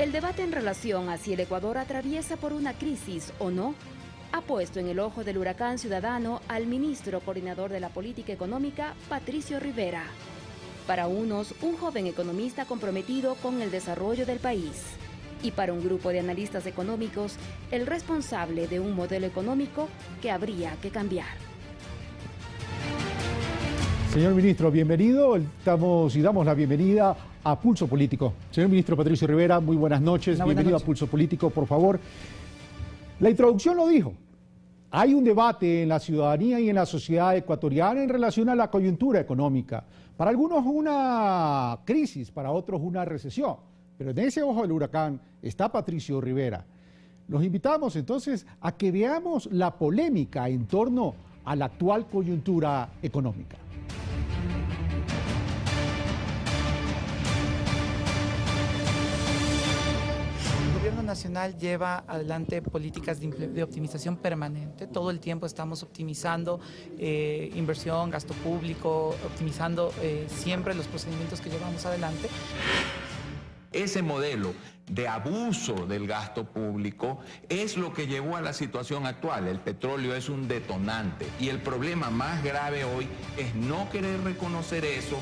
El debate en relación a si el Ecuador atraviesa por una crisis o no ha puesto en el ojo del huracán ciudadano al ministro coordinador de la política económica, Patricio Rivera. Para unos, un joven economista comprometido con el desarrollo del país. Y para un grupo de analistas económicos, el responsable de un modelo económico que habría que cambiar. Señor ministro, bienvenido. Damos la bienvenida a Pulso Político. Señor ministro Patricio Rivera, muy buenas noches. Bienvenido a Pulso Político, por favor. La introducción lo dijo. Hay un debate en la ciudadanía y en la sociedad ecuatoriana en relación a la coyuntura económica. Para algunos una crisis, para otros una recesión. Pero en ese ojo del huracán está Patricio Rivera. Los invitamos entonces a que veamos la polémica en torno a la actual coyuntura económica. El gobierno nacional lleva adelante políticas de optimización permanente. Todo el tiempo estamos optimizando inversión, gasto público, optimizando siempre los procedimientos que llevamos adelante. Ese modelo de abuso del gasto público es lo que llevó a la situación actual. El petróleo es un detonante y el problema más grave hoy es no querer reconocer eso.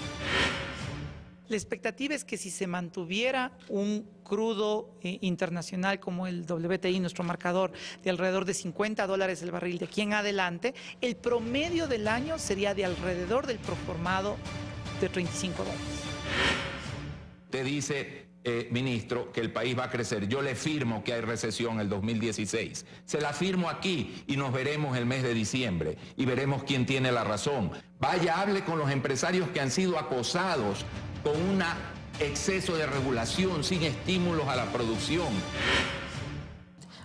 La expectativa es que si se mantuviera un crudo internacional como el WTI, nuestro marcador, de alrededor de $50 el barril de aquí en adelante, el promedio del año sería de alrededor del proformado de $35. Te dice, ministro, que el país va a crecer. Yo le firmo que hay recesión en el 2016. Se la firmo aquí y nos veremos el mes de diciembre y veremos quién tiene la razón. Vaya, hable con los empresarios que han sido acosados con un exceso de regulación, sin estímulos a la producción.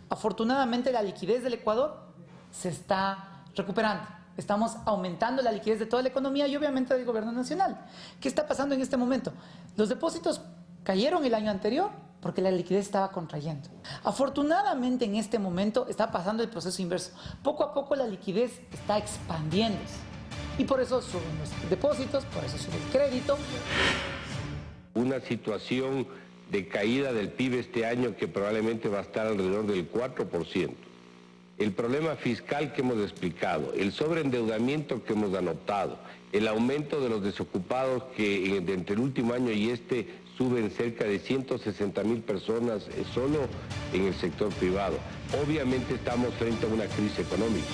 Afortunadamente la liquidez del Ecuador se está recuperando. Estamos aumentando la liquidez de toda la economía y obviamente del gobierno nacional. ¿Qué está pasando en este momento? Los depósitos cayeron el año anterior porque la liquidez estaba contrayendo. Afortunadamente en este momento está pasando el proceso inverso. Poco a poco la liquidez está expandiéndose. Y por eso suben los depósitos, por eso sube el crédito. Una situación de caída del PIB este año que probablemente va a estar alrededor del 4%. El problema fiscal que hemos explicado, el sobreendeudamiento que hemos anotado, el aumento de los desocupados que entre el último año y este suben cerca de 160.000 personas solo en el sector privado. Obviamente estamos frente a una crisis económica.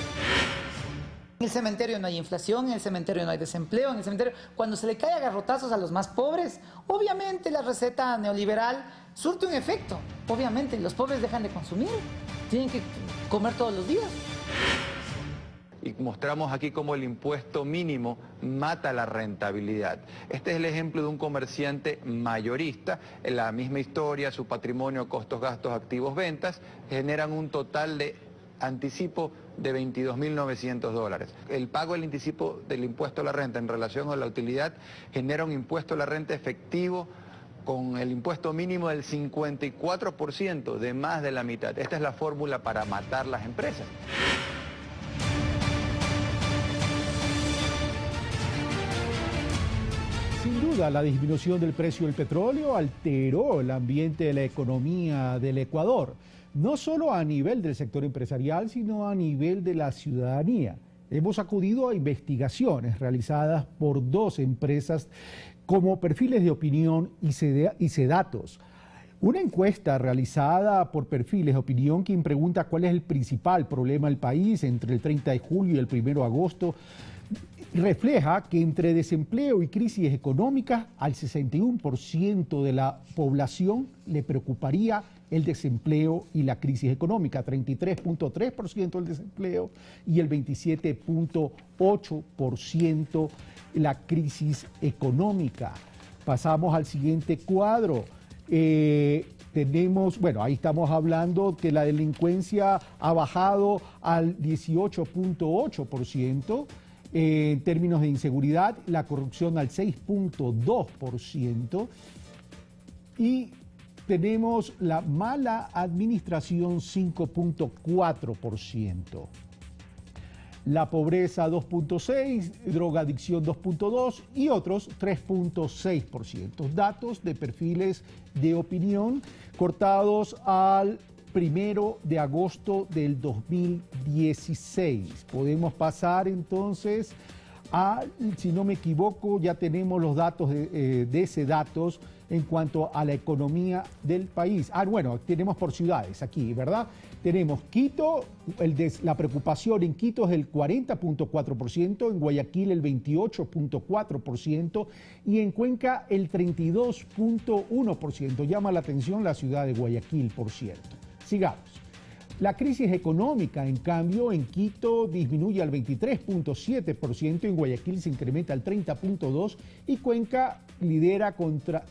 En el cementerio no hay inflación, en el cementerio no hay desempleo, en el cementerio, cuando se le cae a garrotazos a los más pobres, obviamente la receta neoliberal surte un efecto. Obviamente los pobres dejan de consumir, tienen que comer todos los días. Y mostramos aquí cómo el impuesto mínimo mata la rentabilidad. Este es el ejemplo de un comerciante mayorista. En la misma historia, su patrimonio, costos, gastos, activos, ventas, generan un total de anticipo de $22.900. El pago del anticipo del impuesto a la renta en relación a la utilidad genera un impuesto a la renta efectivo con el impuesto mínimo del 54%, de más de la mitad. Esta es la fórmula para matar las empresas. Sin duda, la disminución del precio del petróleo alteró el ambiente de la economía del Ecuador, no solo a nivel del sector empresarial, sino a nivel de la ciudadanía. Hemos acudido a investigaciones realizadas por 2 empresas como Perfiles de Opinión y Sedatos. Una encuesta realizada por Perfiles de Opinión, quien pregunta cuál es el principal problema del país entre el 30 de julio y el 1 de agosto, refleja que entre desempleo y crisis económica, al 61% de la población le preocuparía el desempleo y la crisis económica, 33.3% el desempleo y el 27.8% la crisis económica. Pasamos al siguiente cuadro. Tenemos, bueno, ahí estamos hablando que la delincuencia ha bajado al 18.8%. En términos de inseguridad, la corrupción al 6.2% y tenemos la mala administración 5.4%. la pobreza 2.6%, drogadicción 2.2% y otros 3.6%. Datos de perfiles de opinión cortados al 1 de agosto del 2016. Podemos pasar entonces a, si no me equivoco, ya tenemos los datos de ese datos en cuanto a la economía del país. Bueno, tenemos por ciudades aquí, ¿verdad? Tenemos Quito, la preocupación en Quito es el 40.4%, en Guayaquil el 28.4% y en Cuenca el 32.1%. Llama la atención la ciudad de Guayaquil, por cierto. Sigamos. La crisis económica, en cambio, en Quito disminuye al 23.7%, en Guayaquil se incrementa al 30.2% y Cuenca lidera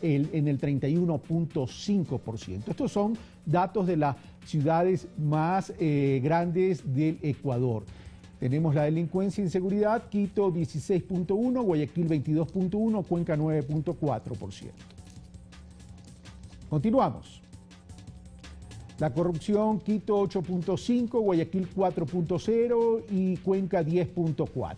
en el 31.5%. Estos son datos de las ciudades más grandes del Ecuador. Tenemos la delincuencia e inseguridad, Quito 16.1%, Guayaquil 22.1%, Cuenca 9.4%. Continuamos. La corrupción, Quito 8.5%, Guayaquil 4.0% y Cuenca 10.4%.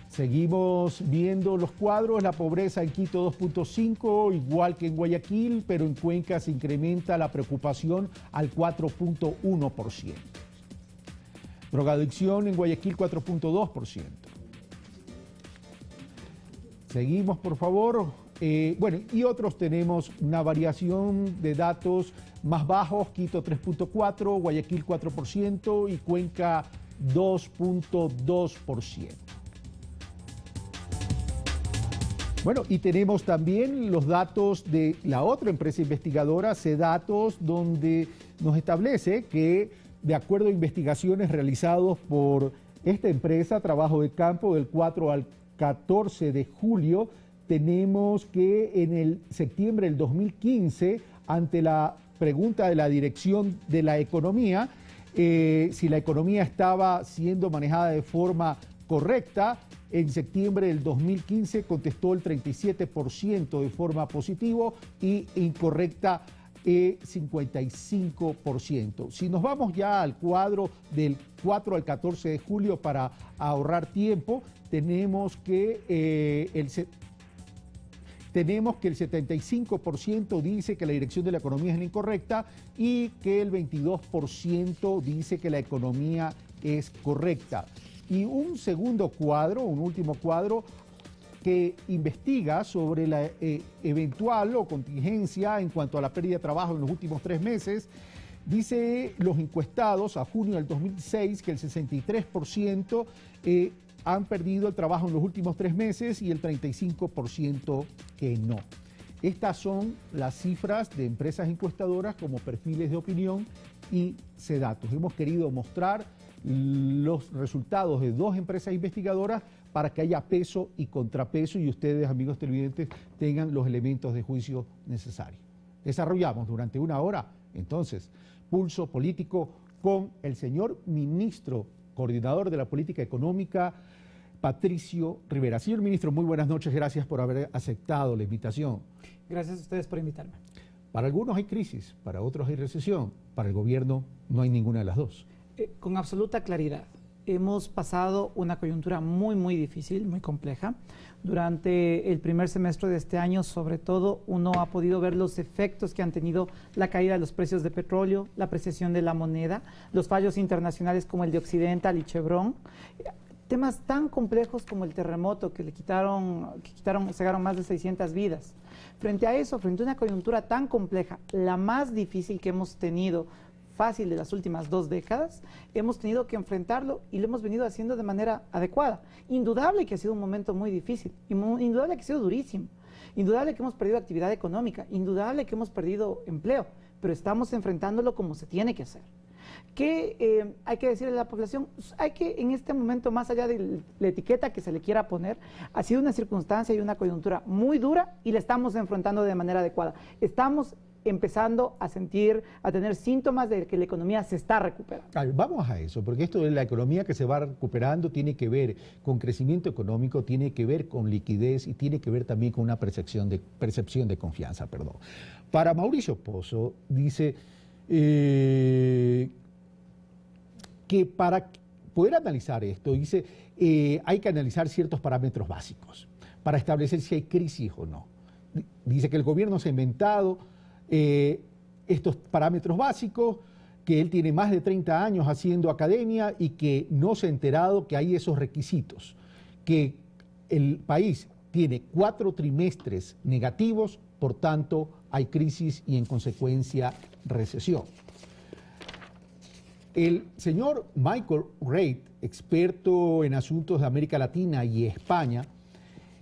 Seguimos viendo los cuadros, la pobreza en Quito 2.5%, igual que en Guayaquil, pero en Cuenca se incrementa la preocupación al 4.1%. Drogadicción en Guayaquil 4.2%. Seguimos, por favor. Y otros tenemos una variación de datos más bajos, Quito 3.4%, Guayaquil 4% y Cuenca 2.2%. Bueno, y tenemos también los datos de la otra empresa investigadora, CEDATOS, donde nos establece que, de acuerdo a investigaciones realizadas por esta empresa, trabajo de campo del 4 al 14 de julio, tenemos que en el septiembre del 2015, ante la pregunta de la Dirección de la Economía, si la economía estaba siendo manejada de forma correcta, en septiembre del 2015 contestó el 37% de forma positiva y incorrecta 55%. Si nos vamos ya al cuadro del 4 al 14 de julio para ahorrar tiempo, tenemos que el 75% dice que la dirección de la economía es la incorrecta y que el 22% dice que la economía es correcta. Y un segundo cuadro, un último cuadro, que investiga sobre la eventual o contingencia en cuanto a la pérdida de trabajo en los últimos 3 meses, dice los encuestados a junio del 2006 que el 63% han perdido el trabajo en los últimos 3 meses y el 35% que no. Estas son las cifras de empresas encuestadoras como Perfiles de Opinión y CEDATOS. Hemos querido mostrar los resultados de 2 empresas investigadoras para que haya peso y contrapeso y ustedes, amigos televidentes, tengan los elementos de juicio necesarios. Desarrollamos durante 1 hora, entonces, Pulso Político con el señor ministro, coordinador de la política económica, Patricio Rivera. Señor ministro, muy buenas noches, gracias por haber aceptado la invitación. Gracias a ustedes por invitarme. Para algunos hay crisis, para otros hay recesión, para el gobierno no hay ninguna de las dos. Con absoluta claridad, hemos pasado una coyuntura muy difícil, muy compleja. Durante el primer semestre de este año, sobre todo, uno ha podido ver los efectos que han tenido la caída de los precios de petróleo, la apreciación de la moneda, los fallos internacionales como el de Occidental y Chevron, temas tan complejos como el terremoto que cegaron más de 600 vidas. Frente a eso, frente a una coyuntura tan compleja, la más difícil que hemos tenido, fácil de las últimas 2 décadas, hemos tenido que enfrentarlo y lo hemos venido haciendo de manera adecuada. Indudable que ha sido un momento muy difícil, indudable que ha sido durísimo, indudable que hemos perdido actividad económica, indudable que hemos perdido empleo, pero estamos enfrentándolo como se tiene que hacer. ¿Qué hay que decirle a la población? Hay que, en este momento, más allá de la etiqueta que se le quiera poner, ha sido una circunstancia y una coyuntura muy dura y la estamos enfrentando de manera adecuada. Estamos empezando a tener síntomas de que la economía se está recuperando. Vamos a eso, porque esto de la economía que se va recuperando tiene que ver con crecimiento económico, tiene que ver con liquidez y tiene que ver también con una percepción de confianza. Para Mauricio Pozo, dice que para poder analizar esto, dice, hay que analizar ciertos parámetros básicos para establecer si hay crisis o no. Dice que el gobierno se ha inventado estos parámetros básicos, que él tiene más de 30 años haciendo academia y que no se ha enterado que hay esos requisitos, que el país tiene 4 trimestres negativos, por tanto hay crisis y en consecuencia recesión. El señor Michael Reid, experto en asuntos de América Latina y España,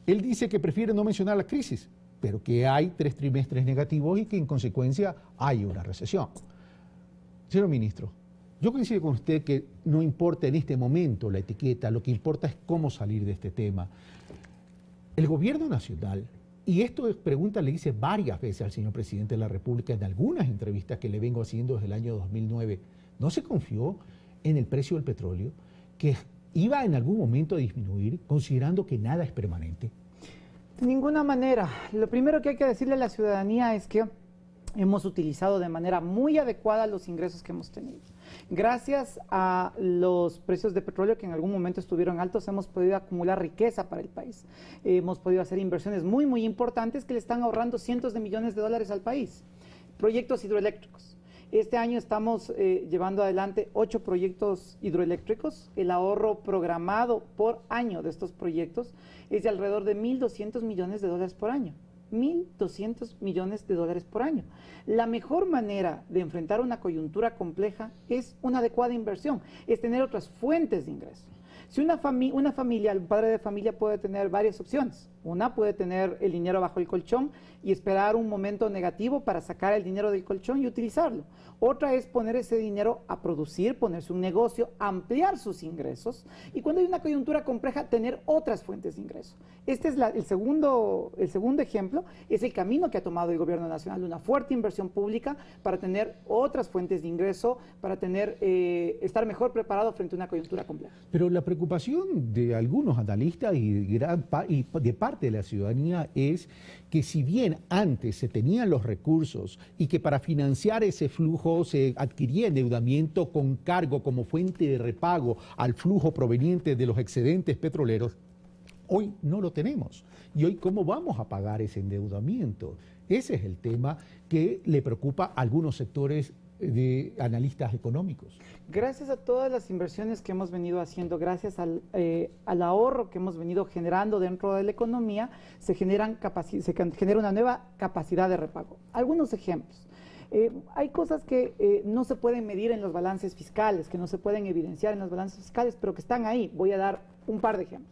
él dice que prefiere no mencionar la crisis, pero que hay 3 trimestres negativos y que en consecuencia hay una recesión. Señor ministro, yo coincido con usted que no importa en este momento la etiqueta, lo que importa es cómo salir de este tema. El gobierno nacional, y esto es pregunta le hice varias veces al señor presidente de la República en algunas entrevistas que le vengo haciendo desde el año 2009, ¿no se confió en el precio del petróleo que iba en algún momento a disminuir, considerando que nada es permanente? De ninguna manera. Lo primero que hay que decirle a la ciudadanía es que hemos utilizado de manera muy adecuada los ingresos que hemos tenido. Gracias a los precios de petróleo que en algún momento estuvieron altos, hemos podido acumular riqueza para el país. Hemos podido hacer inversiones muy, muy importantes que le están ahorrando cientos de millones de dólares al país. Proyectos hidroeléctricos. Este año estamos llevando adelante 8 proyectos hidroeléctricos. El ahorro programado por año de estos proyectos es de alrededor de 1.200 millones de dólares por año. 1.200 millones de dólares por año. La mejor manera de enfrentar una coyuntura compleja es una adecuada inversión, es tener otras fuentes de ingreso. Si una familia, el padre de familia puede tener varias opciones. Una puede tener el dinero bajo el colchón y esperar un momento negativo para sacar el dinero del colchón y utilizarlo. Otra es poner ese dinero a producir, ponerse un negocio, ampliar sus ingresos y cuando hay una coyuntura compleja, tener otras fuentes de ingreso. Este es el segundo ejemplo, es el camino que ha tomado el gobierno nacional, una fuerte inversión pública para tener otras fuentes de ingreso, para estar mejor preparado frente a una coyuntura compleja. Pero la preocupación de algunos analistas y de parte de la ciudadanía es que si bien antes se tenían los recursos y que para financiar ese flujo se adquiría endeudamiento con cargo como fuente de repago al flujo proveniente de los excedentes petroleros, hoy no lo tenemos. Y hoy, ¿cómo vamos a pagar ese endeudamiento? Ese es el tema que le preocupa a algunos sectores de analistas económicos. Gracias a todas las inversiones que hemos venido haciendo, gracias al ahorro que hemos venido generando dentro de la economía, se genera una nueva capacidad de repago. Algunos ejemplos. Hay cosas que no se pueden medir en los balances fiscales, que no se pueden evidenciar en los balances fiscales, pero que están ahí. Voy a dar un par de ejemplos.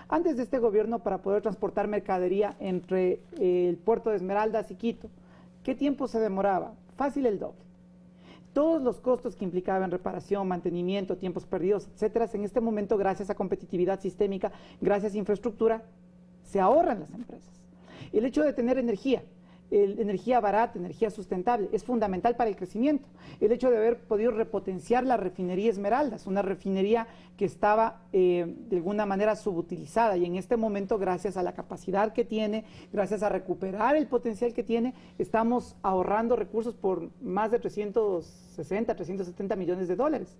Antes de este gobierno, para poder transportar mercadería entre el puerto de Esmeraldas y Quito, ¿qué tiempo se demoraba? Fácil el doble. Todos los costos que implicaban reparación, mantenimiento, tiempos perdidos, etcétera, en este momento, gracias a competitividad sistémica, gracias a infraestructura, se ahorran las empresas. El hecho de tener energía barata, energía sustentable, es fundamental para el crecimiento. El hecho de haber podido repotenciar la refinería Esmeraldas, una refinería que estaba de alguna manera subutilizada y en este momento, gracias a la capacidad que tiene, gracias a recuperar el potencial que tiene, estamos ahorrando recursos por más de 360, 370 millones de dólares.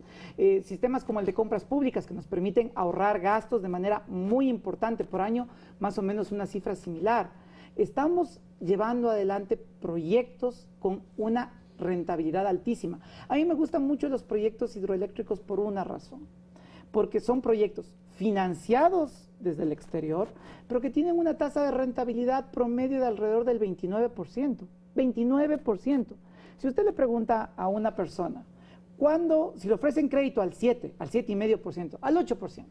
Sistemas como el de compras públicas que nos permiten ahorrar gastos de manera muy importante por año, más o menos una cifra similar. Estamos llevando adelante proyectos con una rentabilidad altísima. A mí me gustan mucho los proyectos hidroeléctricos por una razón, porque son proyectos financiados desde el exterior, pero que tienen una tasa de rentabilidad promedio de alrededor del 29%. 29%. Si usted le pregunta a una persona, si le ofrecen crédito al 7,5%, al 8%,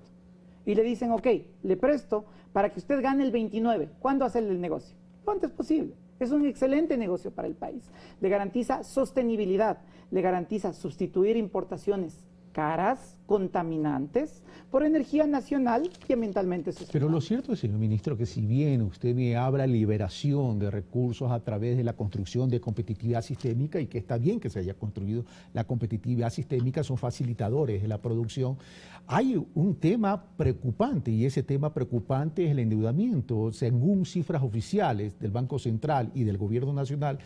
y le dicen, ok, le presto para que usted gane el 29%, ¿cuándo hace el negocio? Lo antes posible. Es un excelente negocio para el país. Le garantiza sostenibilidad, le garantiza sustituir importaciones caras, contaminantes, por energía nacional y ambientalmente sostenible. Pero lo cierto es, señor ministro, que si bien usted me habla liberación de recursos a través de la construcción de competitividad sistémica, y que está bien que se haya construido la competitividad sistémica, son facilitadores de la producción, hay un tema preocupante, y ese tema preocupante es el endeudamiento. Según cifras oficiales del Banco Central y del Gobierno Nacional,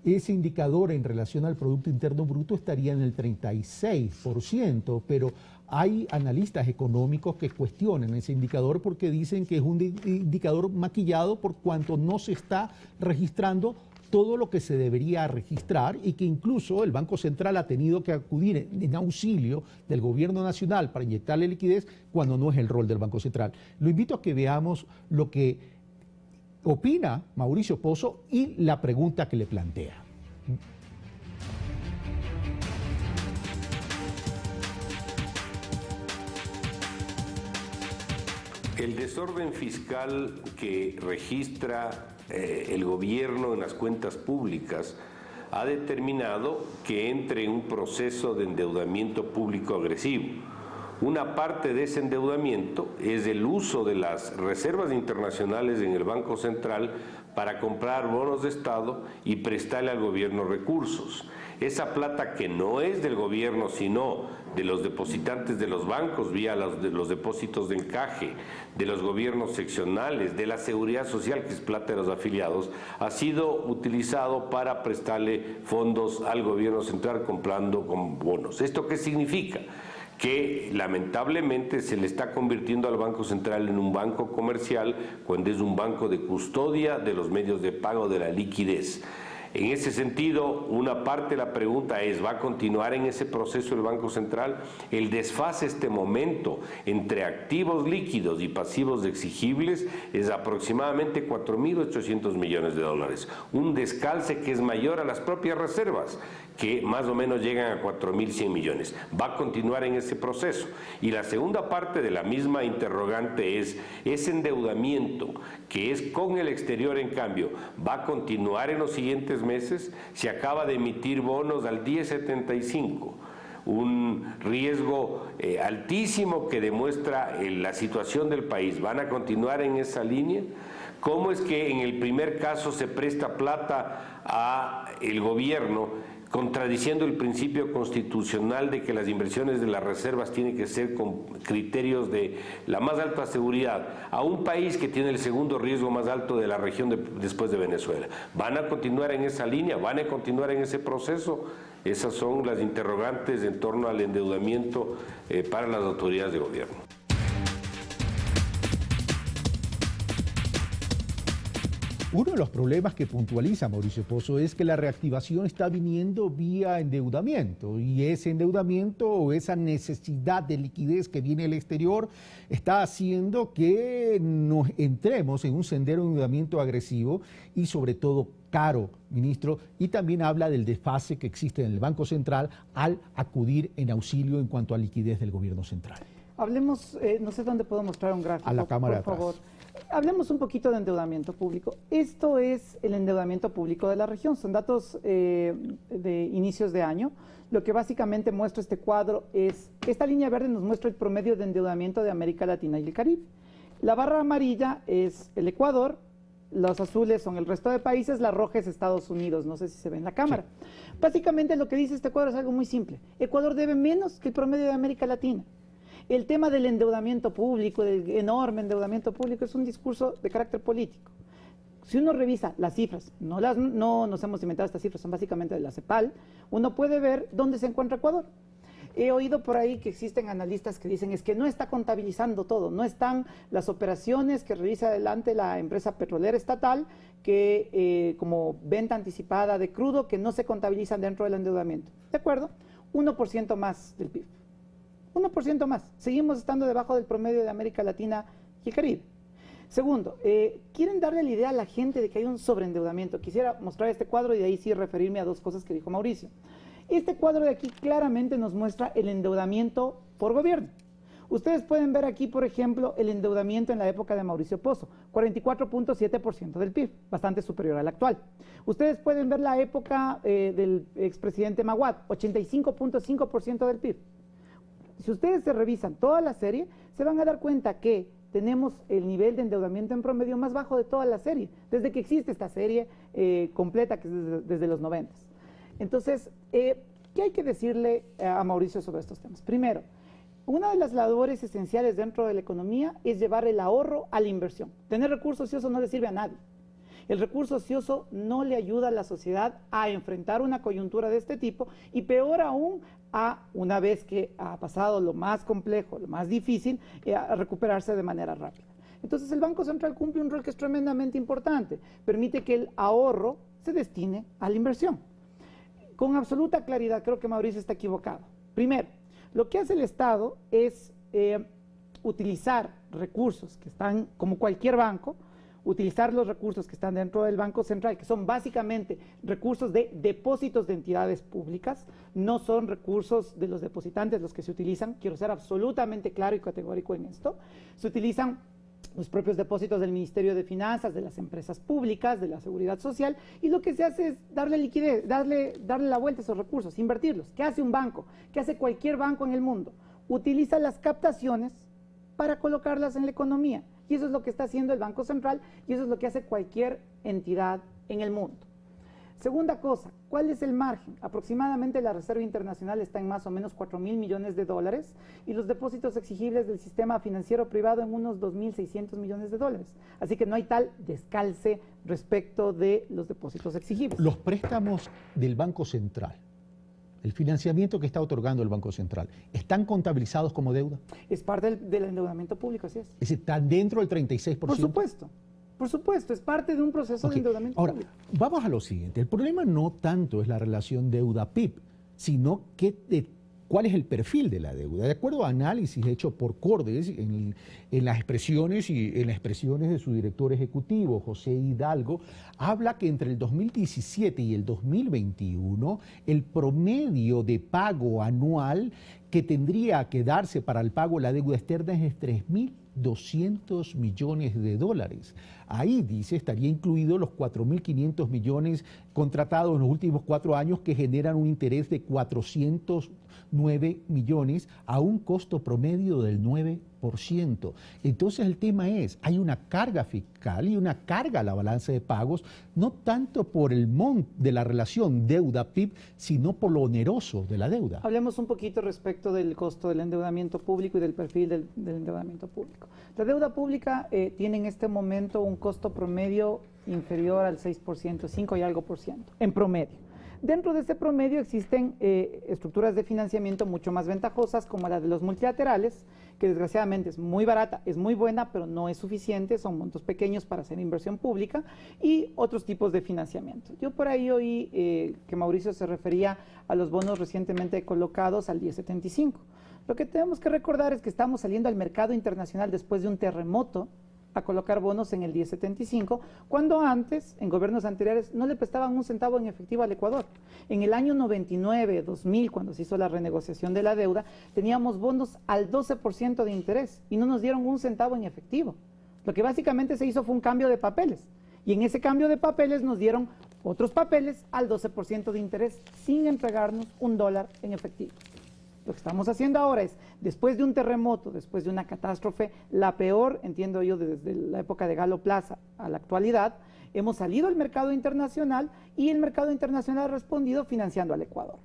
ese indicador en relación al Producto Interno Bruto estaría en el 36%, pero hay analistas económicos que cuestionan ese indicador porque dicen que es un indicador maquillado por cuanto no se está registrando todo lo que se debería registrar y que incluso el Banco Central ha tenido que acudir en auxilio del Gobierno Nacional para inyectarle liquidez cuando no es el rol del Banco Central. Lo invito a que veamos lo que opina Mauricio Pozo y la pregunta que le plantea. El desorden fiscal que registra el gobierno en las cuentas públicas ha determinado que entre en un proceso de endeudamiento público agresivo. Una parte de ese endeudamiento es el uso de las reservas internacionales en el Banco Central para comprar bonos de Estado y prestarle al gobierno recursos. Esa plata que no es del gobierno, sino de los depositantes de los bancos vía los depósitos de encaje, de los gobiernos seccionales, de la seguridad social, que es plata de los afiliados, ha sido utilizado para prestarle fondos al gobierno central comprando con bonos. ¿Esto qué significa? Que lamentablemente se le está convirtiendo al Banco Central en un banco comercial cuando es un banco de custodia de los medios de pago, de la liquidez. En ese sentido, una parte de la pregunta es, ¿va a continuar en ese proceso el Banco Central? El desfase este momento entre activos líquidos y pasivos exigibles es aproximadamente 4.800 millones de dólares. Un descalce que es mayor a las propias reservas, que más o menos llegan a 4.100 millones. Va a continuar en ese proceso. Y la segunda parte de la misma interrogante es, ese endeudamiento que es con el exterior, en cambio, ¿va a continuar en los siguientes meses? Se acaba de emitir bonos al 10.75, un riesgo altísimo que demuestra la situación del país. ¿Van a continuar en esa línea? ¿Cómo es que en el primer caso se presta plata al gobierno, contradiciendo el principio constitucional de que las inversiones de las reservas tienen que ser con criterios de la más alta seguridad, a un país que tiene el segundo riesgo más alto de la región después de Venezuela? ¿Van a continuar en esa línea? ¿Van a continuar en ese proceso? Esas son las interrogantes en torno al endeudamiento para las autoridades de gobierno. Uno de los problemas que puntualiza Mauricio Pozo es que la reactivación está viniendo vía endeudamiento y ese endeudamiento o esa necesidad de liquidez que viene del exterior está haciendo que nos entremos en un sendero de endeudamiento agresivo y sobre todo caro, ministro, y también habla del desfase que existe en el Banco Central al acudir en auxilio en cuanto a liquidez del gobierno central. Hablemos, no sé dónde puedo mostrar un gráfico, a la cámara por favor. Hablemos un poquito de endeudamiento público. Esto es el endeudamiento público de la región. Son datos de inicios de año. Lo que básicamente muestra este cuadro es, esta línea verde nos muestra el promedio de endeudamiento de América Latina y el Caribe. La barra amarilla es el Ecuador, los azules son el resto de países, la roja es Estados Unidos, no sé si se ve en la cámara. Sí. Básicamente lo que dice este cuadro es algo muy simple. Ecuador debe menos que el promedio de América Latina. El tema del endeudamiento público, del enorme endeudamiento público, es un discurso de carácter político. Si uno revisa las cifras, no nos hemos inventado estas cifras, son básicamente de la CEPAL, uno puede ver dónde se encuentra Ecuador. He oído por ahí que existen analistas que dicen es que no está contabilizando todo, no están las operaciones que realiza adelante la empresa petrolera estatal, que como venta anticipada de crudo, que no se contabilizan dentro del endeudamiento. ¿De acuerdo? 1% más del PIB. 1% más. Seguimos estando debajo del promedio de América Latina y el Caribe. Segundo, quieren darle la idea a la gente de que hay un sobreendeudamiento. Quisiera mostrar este cuadro y de ahí sí referirme a dos cosas que dijo Mauricio. Este cuadro de aquí claramente nos muestra el endeudamiento por gobierno. Ustedes pueden ver aquí, por ejemplo, el endeudamiento en la época de Mauricio Pozo, 44.7% del PIB, bastante superior al actual. Ustedes pueden ver la época del expresidente Maguad, 85.5% del PIB. Si ustedes se revisan toda la serie, se van a dar cuenta que tenemos el nivel de endeudamiento en promedio más bajo de toda la serie, desde que existe esta serie completa, que es desde los 90. Entonces, ¿qué hay que decirle a Mauricio sobre estos temas? Primero, una de las labores esenciales dentro de la economía es llevar el ahorro a la inversión. Tener recursos y eso no le sirve a nadie. El recurso ocioso no le ayuda a la sociedad a enfrentar una coyuntura de este tipo y peor aún, una vez que ha pasado lo más complejo, lo más difícil, a recuperarse de manera rápida. Entonces el Banco Central cumple un rol que es tremendamente importante, permite que el ahorro se destine a la inversión. Con absoluta claridad, creo que Mauricio está equivocado. Primero, lo que hace el Estado es utilizar recursos que están, como cualquier banco, utilizar los recursos que están dentro del Banco Central, que son básicamente recursos de depósitos de entidades públicas, no son recursos de los depositantes los que se utilizan, quiero ser absolutamente claro y categórico en esto, se utilizan los propios depósitos del Ministerio de Finanzas, de las empresas públicas, de la Seguridad Social, y lo que se hace es darle liquidez, darle la vuelta a esos recursos, invertirlos. ¿Qué hace un banco? ¿Qué hace cualquier banco en el mundo? Utiliza las captaciones para colocarlas en la economía. Y eso es lo que está haciendo el Banco Central y eso es lo que hace cualquier entidad en el mundo. Segunda cosa, ¿cuál es el margen? Aproximadamente la Reserva Internacional está en más o menos 4.000 millones de dólares y los depósitos exigibles del sistema financiero privado en unos 2.600 millones de dólares. Así que no hay tal descalce respecto de los depósitos exigibles. Los préstamos del Banco Central, el financiamiento que está otorgando el Banco Central, ¿están contabilizados como deuda? Es parte del endeudamiento público, así es. Es decir, ¿están dentro del 36%? Por supuesto, es parte de un proceso de endeudamiento público. Ahora, vamos a lo siguiente. El problema no tanto es la relación deuda-PIB, sino cuál es el perfil de la deuda. De acuerdo a análisis hecho por Cordes en las expresiones de su director ejecutivo, José Hidalgo, habla que entre el 2017 y el 2021 el promedio de pago anual que tendría que darse para el pago de la deuda externa es 3.200 millones de dólares. Ahí, dice, estaría incluido los 4.500 millones contratados en los últimos 4 años que generan un interés de 409 millones a un costo promedio del 9%. Entonces el tema es, hay una carga fiscal y una carga a la balanza de pagos, no tanto por el monto de la relación deuda-PIB, sino por lo oneroso de la deuda. Hablemos un poquito respecto del costo del endeudamiento público y del perfil del endeudamiento público. La deuda pública tiene en este momento un costo promedio inferior al 6%, 5 y algo por ciento, en promedio. Dentro de ese promedio existen estructuras de financiamiento mucho más ventajosas, como la de los multilaterales, que desgraciadamente es muy barata, es muy buena, pero no es suficiente, son montos pequeños para hacer inversión pública, y otros tipos de financiamiento. Yo por ahí oí que Mauricio se refería a los bonos recientemente colocados al 1075. Lo que tenemos que recordar es que estamos saliendo al mercado internacional después de un terremoto a colocar bonos en el 1075, cuando antes, en gobiernos anteriores, no le prestaban un centavo en efectivo al Ecuador. En el año 99, 2000, cuando se hizo la renegociación de la deuda, teníamos bonos al 12% de interés y no nos dieron un centavo en efectivo. Lo que básicamente se hizo fue un cambio de papeles. Y en ese cambio de papeles nos dieron otros papeles al 12% de interés sin entregarnos $1 en efectivo. Lo que estamos haciendo ahora es, después de un terremoto, después de una catástrofe, la peor, entiendo yo, desde la época de Galo Plaza a la actualidad, hemos salido al mercado internacional y el mercado internacional ha respondido financiando al Ecuador.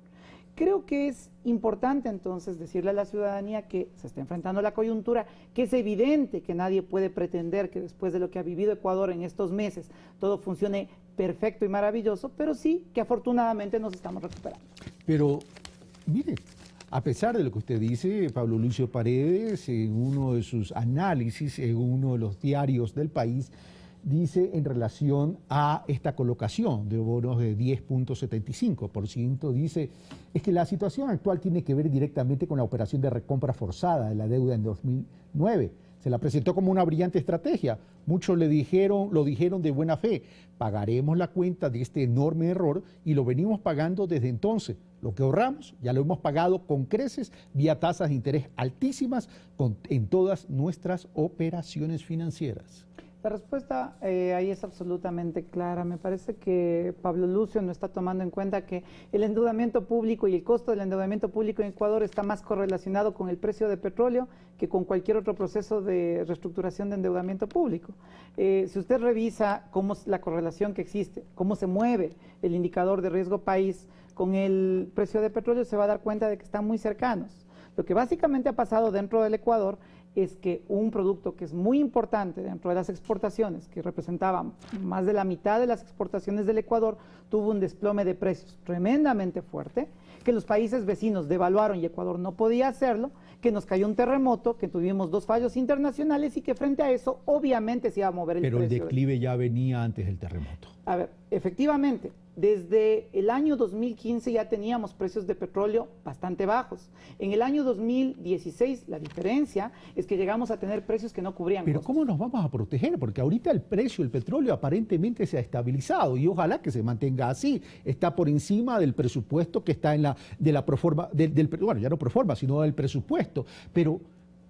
Creo que es importante entonces decirle a la ciudadanía que se está enfrentando a la coyuntura, que es evidente que nadie puede pretender que después de lo que ha vivido Ecuador en estos meses todo funcione perfecto y maravilloso, pero sí que afortunadamente nos estamos recuperando. Pero, mire, a pesar de lo que usted dice, Pablo Lucio Paredes, en uno de sus análisis, en uno de los diarios del país, dice en relación a esta colocación de bonos de 10.75%, dice, es que la situación actual tiene que ver directamente con la operación de recompra forzada de la deuda en 2009. Se la presentó como una brillante estrategia. Muchos lo dijeron de buena fe. Pagaremos la cuenta de este enorme error y lo venimos pagando desde entonces. Lo que ahorramos ya lo hemos pagado con creces vía tasas de interés altísimas en todas nuestras operaciones financieras. La respuesta ahí es absolutamente clara. Me parece que Pablo Lucio no está tomando en cuenta que el endeudamiento público y el costo del endeudamiento público en Ecuador está más correlacionado con el precio de petróleo que con cualquier otro proceso de reestructuración de endeudamiento público. Si usted revisa cómo es la correlación que existe, cómo se mueve el indicador de riesgo país con el precio de petróleo, se va a dar cuenta de que están muy cercanos. Lo que básicamente ha pasado dentro del Ecuador es que un producto que es muy importante dentro de las exportaciones, que representaba más de la mitad de las exportaciones del Ecuador, tuvo un desplome de precios tremendamente fuerte, que los países vecinos devaluaron y Ecuador no podía hacerlo, que nos cayó un terremoto, que tuvimos 2 fallos internacionales y que frente a eso obviamente se iba a mover el precio. Pero el declive ya venía antes del terremoto. A ver, efectivamente, desde el año 2015 ya teníamos precios de petróleo bastante bajos. En el año 2016 la diferencia es que llegamos a tener precios que no cubrían Pero costos. ¿cómo nos vamos a proteger? Porque ahorita el precio del petróleo aparentemente se ha estabilizado y ojalá que se mantenga así. Está por encima del presupuesto que está en la proforma, bueno, ya no proforma, sino del presupuesto. Pero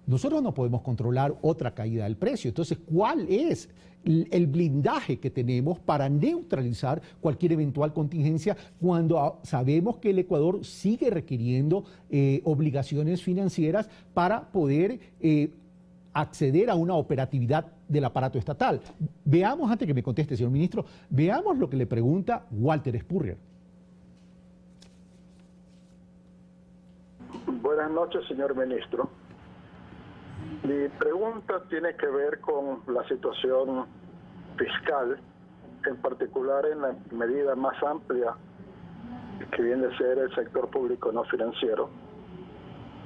nosotros no podemos controlar otra caída del precio. Entonces, ¿cuál es el blindaje que tenemos para neutralizar cualquier eventual contingencia cuando sabemos que el Ecuador sigue requiriendo obligaciones financieras para poder acceder a una operatividad del aparato estatal? Veamos, antes que me conteste, señor ministro, veamos lo que le pregunta Walter Spurrier. Buenas noches, señor ministro. Mi pregunta tiene que ver con la situación fiscal, en particular en la medida más amplia que viene a ser el sector público no financiero.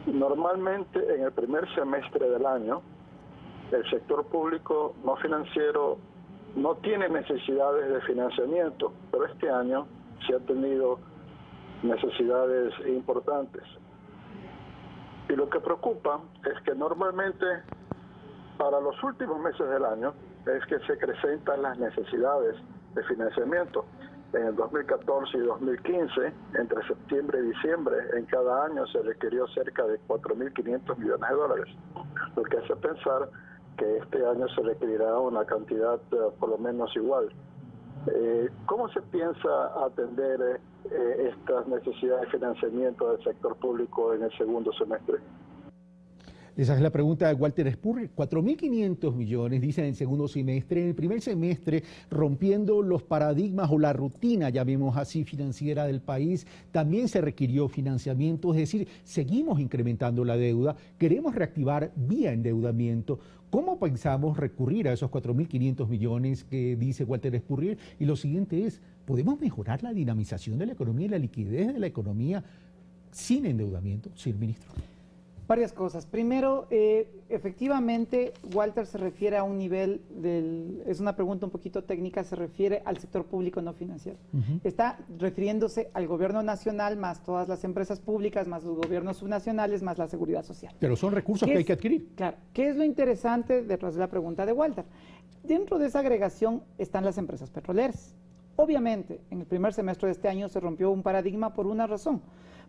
Normalmente en el primer semestre del año, el sector público no financiero no tiene necesidades de financiamiento, pero este año se ha tenido necesidades importantes. Y lo que preocupa es que normalmente para los últimos meses del año es que se acrecentan las necesidades de financiamiento. En el 2014 y 2015, entre septiembre y diciembre, en cada año se requirió cerca de 4.500 millones de dólares, lo que hace pensar que este año se requerirá una cantidad por lo menos igual. ¿Cómo se piensa atender estas necesidades de financiamiento del sector público en el segundo semestre? Esa es la pregunta de Walter Spurrier. 4.500 millones, dice, en el segundo semestre. En el primer semestre, rompiendo los paradigmas o la rutina, llamemos así, financiera del país, también se requirió financiamiento, es decir, seguimos incrementando la deuda, queremos reactivar vía endeudamiento. ¿Cómo pensamos recurrir a esos 4.500 millones que dice Walter Spurrier? Y lo siguiente es, ¿podemos mejorar la dinamización de la economía y la liquidez de la economía sin endeudamiento, señor ministro? Varias cosas. Primero, efectivamente, Walter se refiere a un nivel es una pregunta un poquito técnica, se refiere al sector público no financiero. Está refiriéndose al gobierno nacional, más todas las empresas públicas, más los gobiernos subnacionales, más la seguridad social. Pero son recursos que hay que adquirir. Claro. ¿Qué es lo interesante detrás de la pregunta de Walter? Dentro de esa agregación están las empresas petroleras. Obviamente, en el primer semestre de este año se rompió un paradigma por una razón.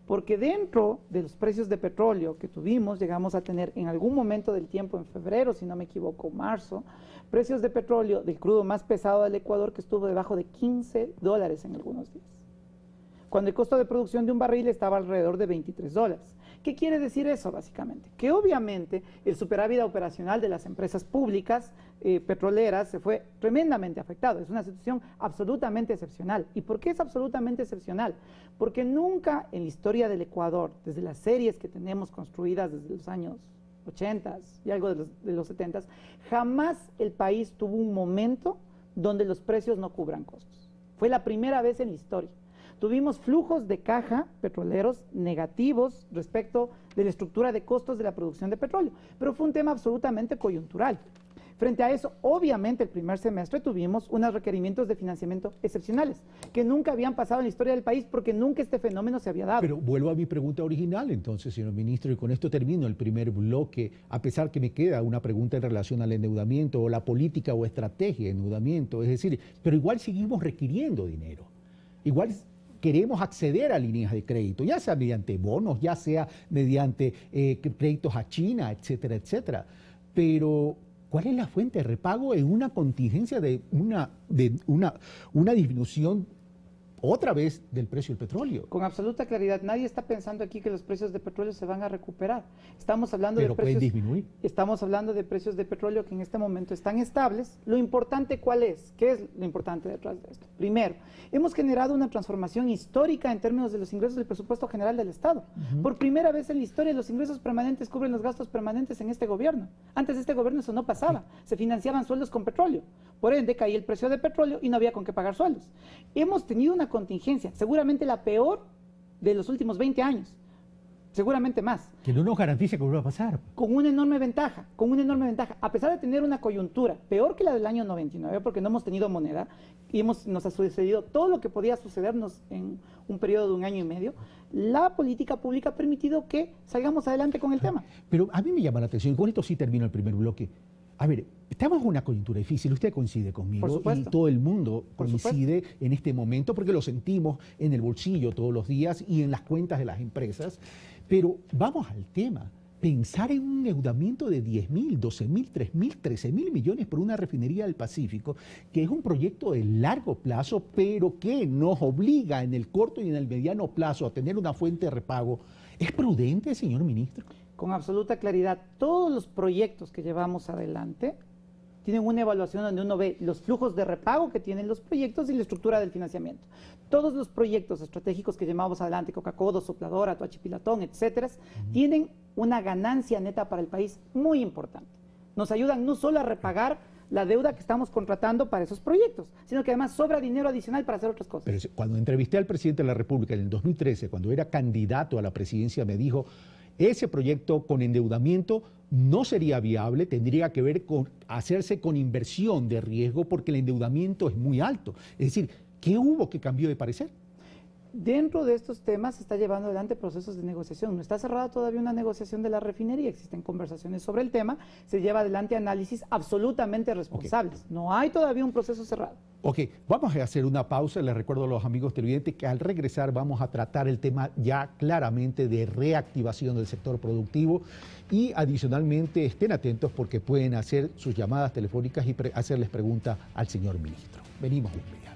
Porque dentro de los precios de petróleo que tuvimos, llegamos a tener en algún momento del tiempo, en febrero, si no me equivoco, marzo, precios de petróleo del crudo más pesado del Ecuador que estuvo debajo de $15 en algunos días. Cuando el costo de producción de un barril estaba alrededor de $23. ¿Qué quiere decir eso, básicamente? Que obviamente el superávit operacional de las empresas públicas petroleras se fue tremendamente afectado. Es una situación absolutamente excepcional. ¿Y por qué es absolutamente excepcional? Porque nunca en la historia del Ecuador, desde las series que tenemos construidas desde los años 80 y algo de los 70, jamás el país tuvo un momento donde los precios no cubran costos. Fue la primera vez en la historia. Tuvimos flujos de caja petroleros negativos respecto de la estructura de costos de la producción de petróleo, pero fue un tema absolutamente coyuntural. Frente a eso, obviamente, el primer semestre tuvimos unos requerimientos de financiamiento excepcionales que nunca habían pasado en la historia del país porque nunca este fenómeno se había dado. Pero vuelvo a mi pregunta original, entonces, señor ministro, y con esto termino el primer bloque, a pesar que me queda una pregunta en relación al endeudamiento o la política o estrategia de endeudamiento, es decir, pero igual seguimos requiriendo dinero, igual queremos acceder a líneas de crédito, ya sea mediante bonos, ya sea mediante créditos a China, etcétera, etcétera, pero ¿cuál es la fuente de repago en una contingencia de una disminución otra vez del precio del petróleo. Con absoluta claridad, nadie está pensando aquí que los precios de petróleo se van a recuperar. Estamos hablando de pueden precios, disminuir. Estamos hablando de precios de petróleo que en este momento están estables. Lo importante, ¿cuál es? ¿Qué es lo importante detrás de esto? Primero, hemos generado una transformación histórica en términos de los ingresos del presupuesto general del Estado. Por primera vez en la historia, los ingresos permanentes cubren los gastos permanentes en este gobierno. Antes de este gobierno eso no pasaba. Se financiaban sueldos con petróleo. Por ende, caía el precio de petróleo y no había con qué pagar sueldos. Hemos tenido una contingencia, seguramente la peor de los últimos 20 años. Seguramente más. Que no nos garantiza que vuelva a pasar. Con una enorme ventaja, a pesar de tener una coyuntura peor que la del año 99, porque no hemos tenido moneda y nos ha sucedido todo lo que podía sucedernos en un periodo de 1 año y medio, la política pública ha permitido que salgamos adelante con el tema. Pero a mí me llama la atención, y con esto sí termino el primer bloque. A ver, estamos en una coyuntura difícil, usted coincide conmigo y todo el mundo coincide en este momento porque lo sentimos en el bolsillo todos los días y en las cuentas de las empresas, pero vamos al tema. Pensar en un endeudamiento de 10.000, 12.000, 3.000, 13.000 millones por una refinería del Pacífico, que es un proyecto de largo plazo, pero que nos obliga en el corto y en el mediano plazo a tener una fuente de repago, ¿es prudente, señor ministro? Con absoluta claridad, todos los proyectos que llevamos adelante tienen una evaluación donde uno ve los flujos de repago que tienen los proyectos y la estructura del financiamiento. Todos los proyectos estratégicos que llevamos adelante, Coca-Cola, Sopladora, Toachipilatón, etcétera, tienen una ganancia neta para el país muy importante. Nos ayudan no solo a repagar la deuda que estamos contratando para esos proyectos, sino que además sobra dinero adicional para hacer otras cosas. Pero cuando entrevisté al presidente de la República en el 2013, cuando era candidato a la presidencia, me dijo: ese proyecto con endeudamiento no sería viable, tendría que ver con hacerse con inversión de riesgo porque el endeudamiento es muy alto. Es decir, ¿qué hubo que cambió de parecer? Dentro de estos temas se está llevando adelante procesos de negociación. No está cerrada todavía una negociación de la refinería, existen conversaciones sobre el tema, se lleva adelante análisis absolutamente responsables. No hay todavía un proceso cerrado. Ok, vamos a hacer una pausa. Les recuerdo a los amigos televidentes que al regresar vamos a tratar el tema ya claramente de reactivación del sector productivo y adicionalmente estén atentos porque pueden hacer sus llamadas telefónicas y hacerles preguntas al señor ministro. Venimos de inmediato.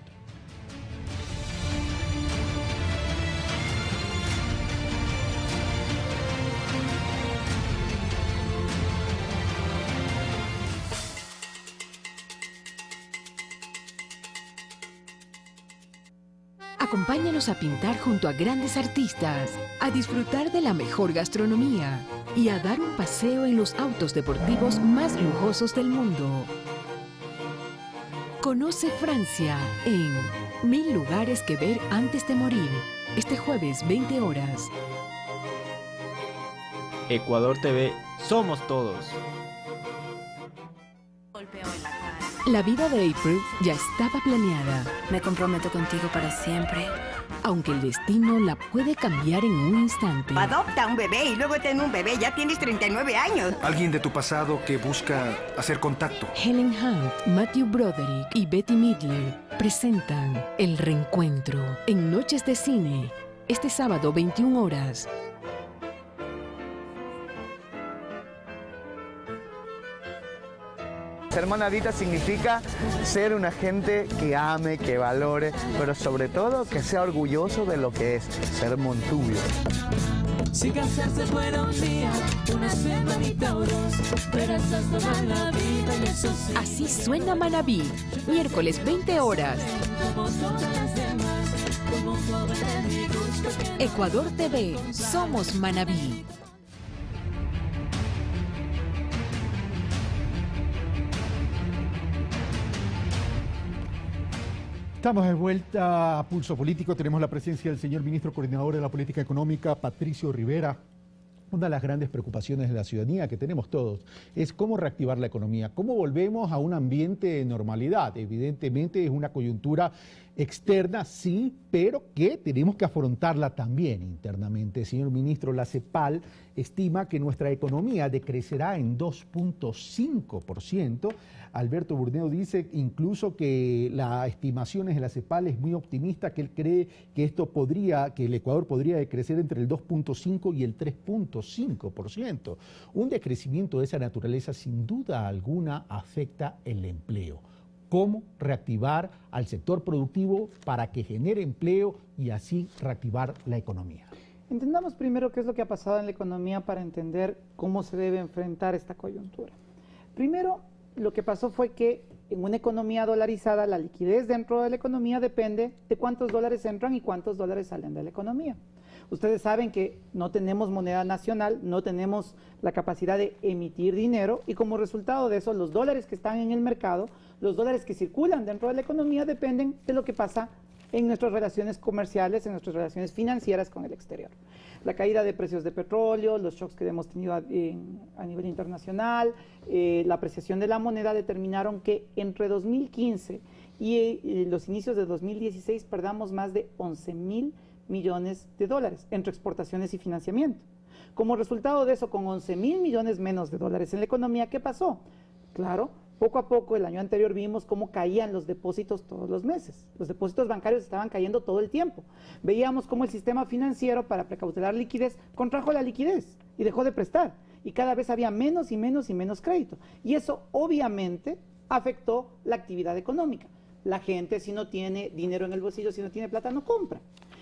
Acompáñanos a pintar junto a grandes artistas, a disfrutar de la mejor gastronomía y a dar un paseo en los autos deportivos más lujosos del mundo. Conoce Francia en 1000 lugares que ver antes de morir, este jueves 20 horas. Ecuador TV, somos todos. La vida de April ya estaba planeada. Me comprometo contigo para siempre. Aunque el destino la puede cambiar en un instante. Adopta un bebé y luego ten un bebé, ya tienes 39 años. Alguien de tu pasado que busca hacer contacto. Helen Hunt, Matthew Broderick y Betty Midler presentan El Reencuentro en Noches de Cine, este sábado 21 horas. Ser manabita significa ser una gente que ame, que valore, pero sobre todo que sea orgulloso de lo que es ser montubio. Si cansarse fuera un día, una semanita o dos, pero estás toda la vida y eso sí. Así suena Manabí, miércoles 20 horas. Ecuador TV, somos Manabí. Estamos de vuelta a Pulso Político. Tenemos la presencia del señor ministro coordinador de la política económica, Patricio Rivera. Una de las grandes preocupaciones de la ciudadanía que tenemos todos es cómo reactivar la economía, cómo volvemos a un ambiente de normalidad. Evidentemente es una coyuntura externa, sí, pero que tenemos que afrontarla también internamente. Señor ministro, la CEPAL estima que nuestra economía decrecerá en 2.5%. Alberto Burneo dice incluso que las estimaciones de la CEPAL es muy optimista, que él cree que que el Ecuador podría decrecer entre el 2.5 y el 3.5%. Un decrecimiento de esa naturaleza sin duda alguna afecta el empleo. cómo reactivar al sector productivo para que genere empleo y así reactivar la economía. Entendamos primero qué es lo que ha pasado en la economía para entender cómo se debe enfrentar esta coyuntura. Primero, lo que pasó fue que en una economía dolarizada, la liquidez dentro de la economía depende de cuántos dólares entran y cuántos dólares salen de la economía. Ustedes saben que no tenemos moneda nacional, no tenemos la capacidad de emitir dinero y como resultado de eso, los dólares que están en el mercado, los dólares que circulan dentro de la economía dependen de lo que pasa en nuestras relaciones comerciales, en nuestras relaciones financieras con el exterior. La caída de precios de petróleo, los shocks que hemos tenido a nivel internacional, la apreciación de la moneda determinaron que entre 2015 y los inicios de 2016 perdamos más de 11.000 millones de dólares entre exportaciones y financiamiento. Como resultado de eso, con 11.000 millones menos de dólares en la economía, ¿qué pasó? Claro, poco a poco, el año anterior vimos cómo caían los depósitos todos los meses. Los depósitos bancarios estaban cayendo todo el tiempo. Veíamos cómo el sistema financiero, para precautelar liquidez, contrajo la liquidez y dejó de prestar. Y cada vez había menos y menos y menos crédito. Y eso, obviamente, afectó la actividad económica. La gente, si no tiene dinero en el bolsillo, si no tiene plata, no compra.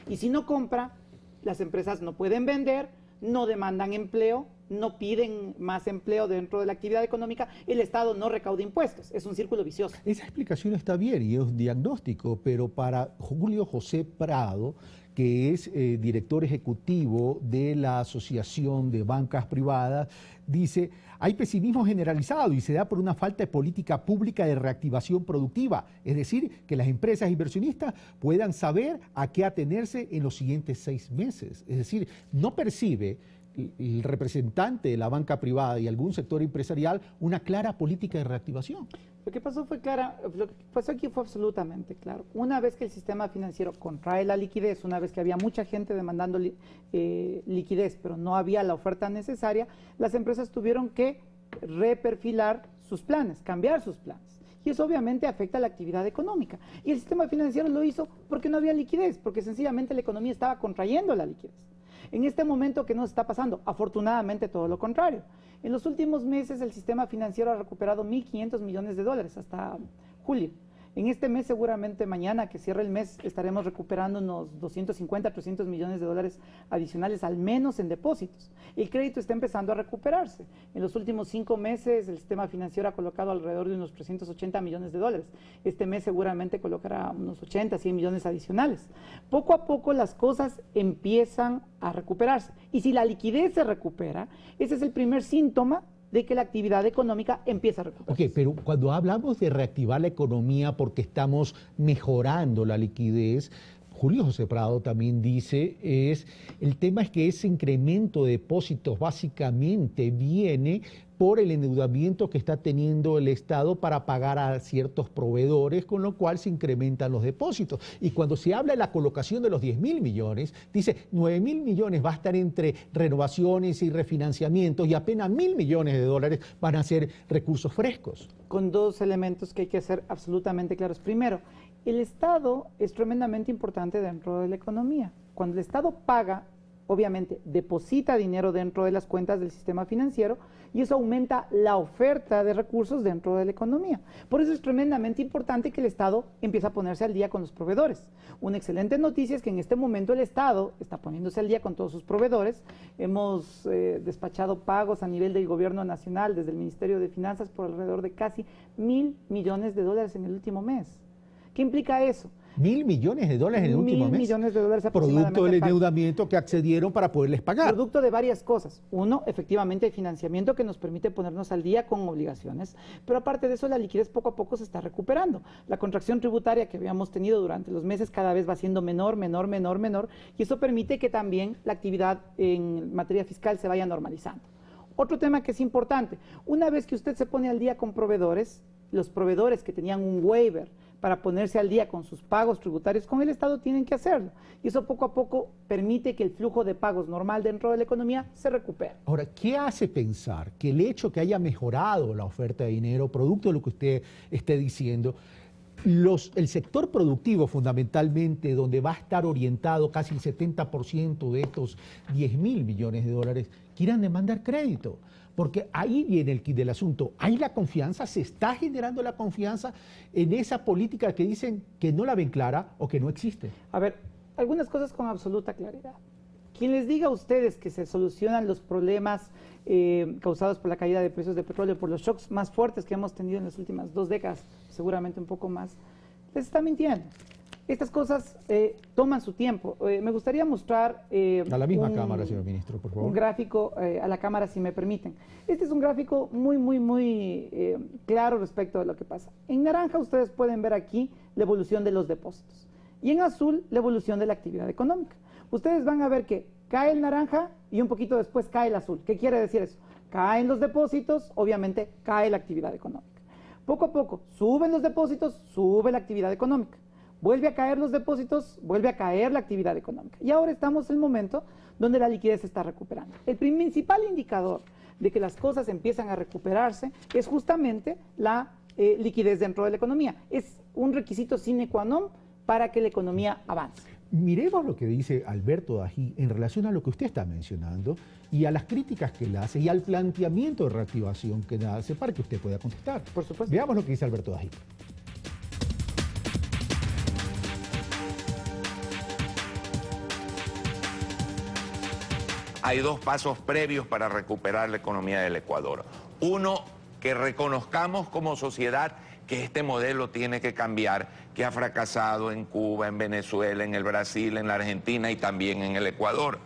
Y si no compra, las empresas no pueden vender, no demandan empleo, no piden más empleo dentro de la actividad económica, el Estado no recauda impuestos. Es un círculo vicioso. Esa explicación está bien y es un diagnóstico, pero para Julio José Prado, que es director ejecutivo de la Asociación de Bancas Privadas, dice, hay pesimismo generalizado y se da por una falta de política pública de reactivación productiva, es decir, que las empresas inversionistas puedan saber a qué atenerse en los siguientes 6 meses. Es decir, no percibe el representante de la banca privada y algún sector empresarial una clara política de reactivación. Lo que pasó aquí fue absolutamente claro. Una vez que el sistema financiero contrae la liquidez, una vez que había mucha gente demandando liquidez, pero no había la oferta necesaria, las empresas tuvieron que reperfilar sus planes, cambiar sus planes. Y eso obviamente afecta a la actividad económica. Y el sistema financiero lo hizo porque no había liquidez, porque sencillamente la economía estaba contrayendo la liquidez. En este momento, ¿qué nos está pasando? Afortunadamente todo lo contrario. En los últimos meses el sistema financiero ha recuperado 1.500 millones de dólares hasta julio. En este mes, seguramente mañana que cierre el mes, estaremos recuperando unos 250, 300 millones de dólares adicionales al menos en depósitos. El crédito está empezando a recuperarse. En los últimos 5 meses el sistema financiero ha colocado alrededor de unos 380 millones de dólares. Este mes seguramente colocará unos 80, 100 millones adicionales. Poco a poco las cosas empiezan a recuperarse. Y si la liquidez se recupera, ese es el primer síntoma de que la actividad económica empieza a recuperarse. Ok, pero cuando hablamos de reactivar la economía porque estamos mejorando la liquidez, Julio José Prado también dice, el tema es que ese incremento de depósitos básicamente viene por el endeudamiento que está teniendo el Estado para pagar a ciertos proveedores, con lo cual se incrementan los depósitos. Y cuando se habla de la colocación de los 10.000 millones, dice 9.000 millones va a estar entre renovaciones y refinanciamientos y apenas 1.000 millones de dólares van a ser recursos frescos. Con 2 elementos que hay que hacer absolutamente claros. Primero, el Estado es tremendamente importante dentro de la economía. Cuando el Estado paga, obviamente deposita dinero dentro de las cuentas del sistema financiero y eso aumenta la oferta de recursos dentro de la economía. Por eso es tremendamente importante que el Estado empiece a ponerse al día con los proveedores. Una excelente noticia es que en este momento el Estado está poniéndose al día con todos sus proveedores. Hemos despachado pagos a nivel del gobierno nacional desde el Ministerio de Finanzas por alrededor de casi 1.000 millones de dólares en el último mes. ¿Qué implica eso? 1.000 millones de dólares en el último mes. 1.000 millones de dólares producto del endeudamiento que accedieron para poderles pagar. Producto de varias cosas. Uno, efectivamente, el financiamiento que nos permite ponernos al día con obligaciones, pero aparte de eso, la liquidez poco a poco se está recuperando. La contracción tributaria que habíamos tenido durante los meses cada vez va siendo menor, y eso permite que también la actividad en materia fiscal se vaya normalizando. Otro tema que es importante, una vez que usted se pone al día con proveedores, los proveedores que tenían un waiver para ponerse al día con sus pagos tributarios con el Estado tienen que hacerlo. Y eso poco a poco permite que el flujo de pagos normal dentro de la economía se recupere. Ahora, ¿qué hace pensar que el hecho que haya mejorado la oferta de dinero, producto de lo que usted esté diciendo, el sector productivo fundamentalmente, donde va a estar orientado casi el 70% de estos 10.000 millones de dólares, quieran demandar crédito. Porque ahí viene el quid del asunto. ¿Hay la confianza? ¿Se está generando la confianza en esa política que dicen que no la ven clara o que no existe? A ver, algunas cosas con absoluta claridad. Quien les diga a ustedes que se solucionan los problemas causados por la caída de precios de petróleo, por los shocks más fuertes que hemos tenido en las últimas 2 décadas, seguramente un poco más, les está mintiendo. Estas cosas toman su tiempo. Me gustaría mostrar a la misma cámara, señor ministro, por favor. Un gráfico a la cámara, si me permiten. Este es un gráfico muy claro respecto a lo que pasa. En naranja ustedes pueden ver aquí la evolución de los depósitos y en azul la evolución de la actividad económica. Ustedes van a ver que cae el naranja y un poquito después cae el azul. ¿Qué quiere decir eso? Caen los depósitos, obviamente cae la actividad económica. Poco a poco suben los depósitos, sube la actividad económica. Vuelve a caer los depósitos, vuelve a caer la actividad económica. Y ahora estamos en el momento donde la liquidez se está recuperando. El principal indicador de que las cosas empiezan a recuperarse es justamente la liquidez dentro de la economía. Es un requisito sine qua non para que la economía avance. Miremos lo que dice Alberto Dají en relación a lo que usted está mencionando y a las críticas que él hace y al planteamiento de reactivación que hace para que usted pueda contestar. Por supuesto. Veamos lo que dice Alberto Dají. Hay 2 pasos previos para recuperar la economía del Ecuador. Uno, que reconozcamos como sociedad que este modelo tiene que cambiar, que ha fracasado en Cuba, en Venezuela, en el Brasil, en la Argentina y también en el Ecuador.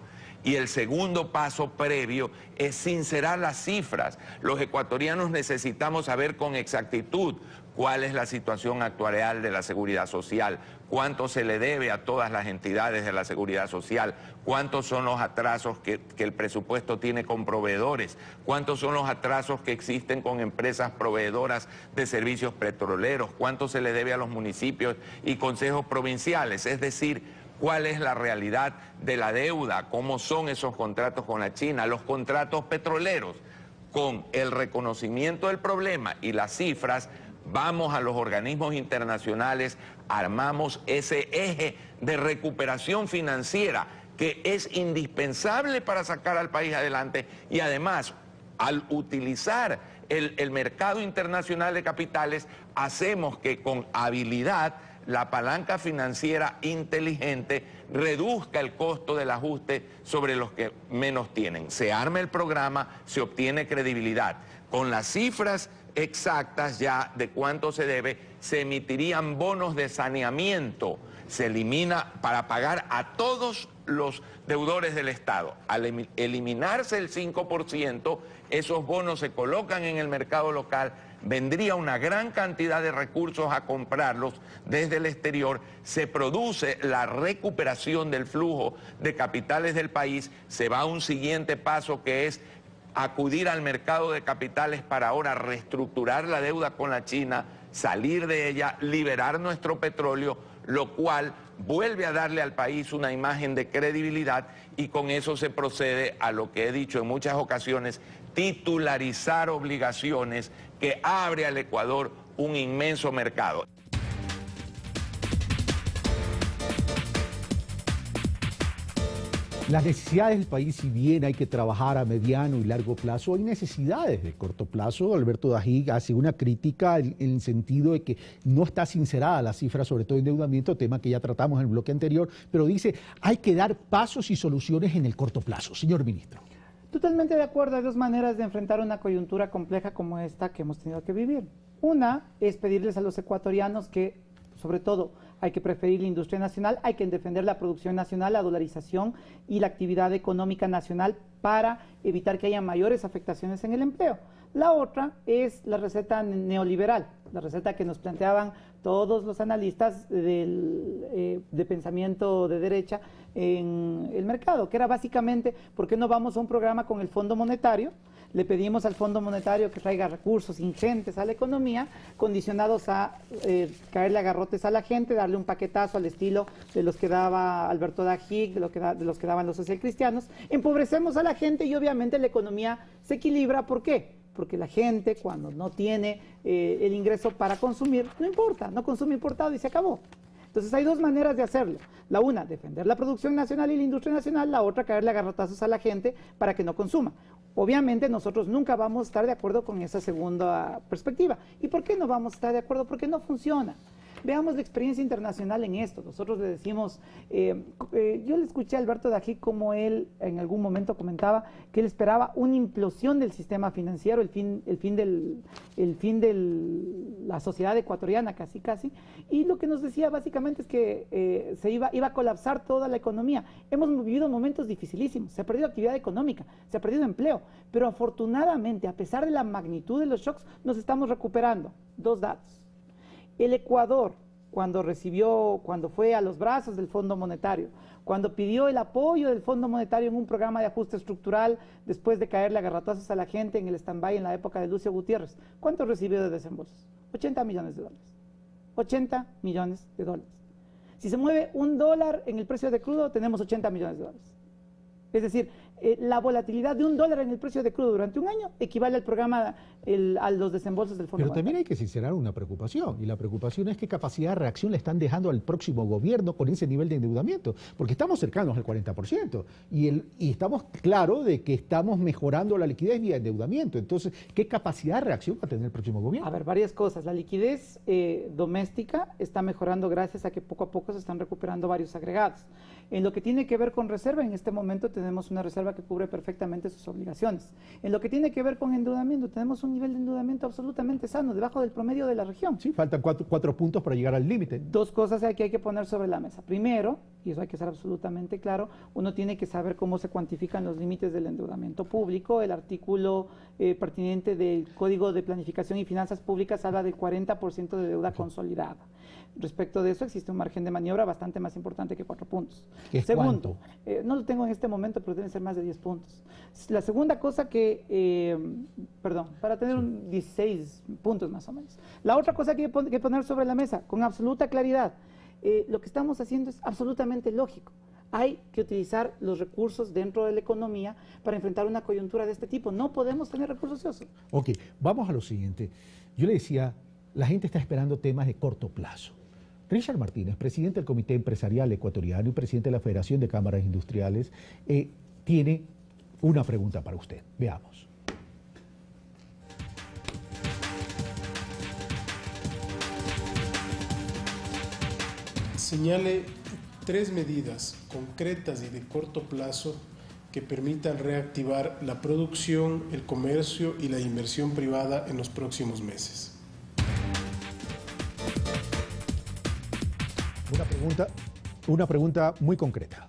Y el segundo paso previo es sincerar las cifras. Los ecuatorianos necesitamos saber con exactitud cuál es la situación actual de la seguridad social, cuánto se le debe a todas las entidades de la seguridad social, cuántos son los atrasos que el presupuesto tiene con proveedores, cuántos son los atrasos que existen con empresas proveedoras de servicios petroleros, cuánto se le debe a los municipios y consejos provinciales, es decir, cuál es la realidad de la deuda, cómo son esos contratos con la China, los contratos petroleros. Con el reconocimiento del problema y las cifras, vamos a los organismos internacionales, armamos ese eje de recuperación financiera que es indispensable para sacar al país adelante y además, al utilizar el mercado internacional de capitales, hacemos que con habilidad la palanca financiera inteligente reduzca el costo del ajuste sobre los que menos tienen. Se arma el programa, se obtiene credibilidad. Con las cifras exactas ya de cuánto se debe, se emitirían bonos de saneamiento. Se elimina para pagar a todos los deudores del Estado. Al eliminarse el 5%, esos bonos se colocan en el mercado local, vendría una gran cantidad de recursos a comprarlos desde el exterior, se produce la recuperación del flujo de capitales del país, se va a un siguiente paso que es acudir al mercado de capitales para ahora reestructurar la deuda con la China, salir de ella, liberar nuestro petróleo, lo cual vuelve a darle al país una imagen de credibilidad y con eso se procede a lo que he dicho en muchas ocasiones, titularizar obligaciones que abre al Ecuador un inmenso mercado. Las necesidades del país, si bien hay que trabajar a mediano y largo plazo, hay necesidades de corto plazo. Alberto Dají hace una crítica en el sentido de que no está sincerada la cifra, sobre todo endeudamiento, tema que ya tratamos en el bloque anterior, pero dice hay que dar pasos y soluciones en el corto plazo. Señor ministro. Totalmente de acuerdo, hay 2 maneras de enfrentar una coyuntura compleja como esta que hemos tenido que vivir. Una es pedirles a los ecuatorianos que, sobre todo, hay que preferir la industria nacional, hay que defender la producción nacional, la dolarización y la actividad económica nacional para evitar que haya mayores afectaciones en el empleo. La otra es la receta neoliberal, la receta que nos planteaban todos los analistas de pensamiento de derecha en el mercado, que era básicamente, ¿por qué no vamos a un programa con el Fondo Monetario? Le pedimos al Fondo Monetario que traiga recursos ingentes a la economía, condicionados a caerle a garrotes a la gente, darle un paquetazo al estilo de los que daba Alberto Dají, de los que daban los socialcristianos. Empobrecemos a la gente y obviamente la economía se equilibra. ¿Por qué? porque la gente cuando no tiene el ingreso para consumir, no importa, no consume importado y se acabó. Entonces hay dos maneras de hacerlo. La una, defender la producción nacional y la industria nacional. La otra, caerle a garrotazos a la gente para que no consuma. Obviamente nosotros nunca vamos a estar de acuerdo con esa segunda perspectiva. ¿Y por qué no vamos a estar de acuerdo? Porque no funciona. Veamos la experiencia internacional en esto. Nosotros le decimos, yo le escuché a Alberto Dají como él en algún momento comentaba que él esperaba una implosión del sistema financiero, el fin de la sociedad ecuatoriana casi, y lo que nos decía básicamente es que iba a colapsar toda la economía. Hemos vivido momentos dificilísimos, se ha perdido actividad económica, se ha perdido empleo, pero afortunadamente, a pesar de la magnitud de los shocks, nos estamos recuperando. Dos datos. El Ecuador, cuando fue a los brazos del Fondo Monetario, cuando pidió el apoyo del Fondo Monetario en un programa de ajuste estructural después de caerle a garrotazos a la gente en el stand-by en la época de Lucio Gutiérrez, ¿cuánto recibió de desembolsos? 80 millones de dólares. 80 millones de dólares. Si se mueve $1 en el precio de crudo, tenemos 80 millones de dólares. Es decir, la volatilidad de $1 en el precio de crudo durante un año equivale al programa, a los desembolsos del Fondo Pero Monetario. también hay que sincerar una preocupación, y la preocupación es qué capacidad de reacción le están dejando al próximo gobierno con ese nivel de endeudamiento, porque estamos cercanos al 40%, y estamos claros de que estamos mejorando la liquidez vía endeudamiento. Entonces, ¿qué capacidad de reacción va a tener el próximo gobierno? A ver, varias cosas. La liquidez doméstica está mejorando gracias a que poco a poco se están recuperando varios agregados. En lo que tiene que ver con reserva, en este momento tenemos una reserva que cubre perfectamente sus obligaciones. En lo que tiene que ver con endeudamiento, tenemos un nivel de endeudamiento absolutamente sano, debajo del promedio de la región. Sí, faltan cuatro puntos para llegar al límite. Dos cosas que hay que poner sobre la mesa. Primero, y eso hay que ser absolutamente claro, uno tiene que saber cómo se cuantifican los límites del endeudamiento público. El artículo pertinente del Código de Planificación y Finanzas Públicas habla del 40% de deuda consolidada. Respecto de eso, existe un margen de maniobra bastante más importante que 4 puntos. Segundo, no lo tengo en este momento, pero deben ser más de 10 puntos. La segunda cosa para tener 16 puntos más o menos. La otra cosa que hay que poner sobre la mesa, con absoluta claridad, lo que estamos haciendo es absolutamente lógico. Hay que utilizar los recursos dentro de la economía para enfrentar una coyuntura de este tipo. No podemos tener recursos ociosos. Ok, vamos a lo siguiente. Yo le decía, la gente está esperando temas de corto plazo. Richard Martínez, presidente del Comité Empresarial Ecuatoriano y presidente de la Federación de Cámaras Industriales, tiene una pregunta para usted. Veamos. Señale 3 medidas concretas y de corto plazo que permitan reactivar la producción, el comercio y la inversión privada en los próximos meses. Una pregunta muy concreta,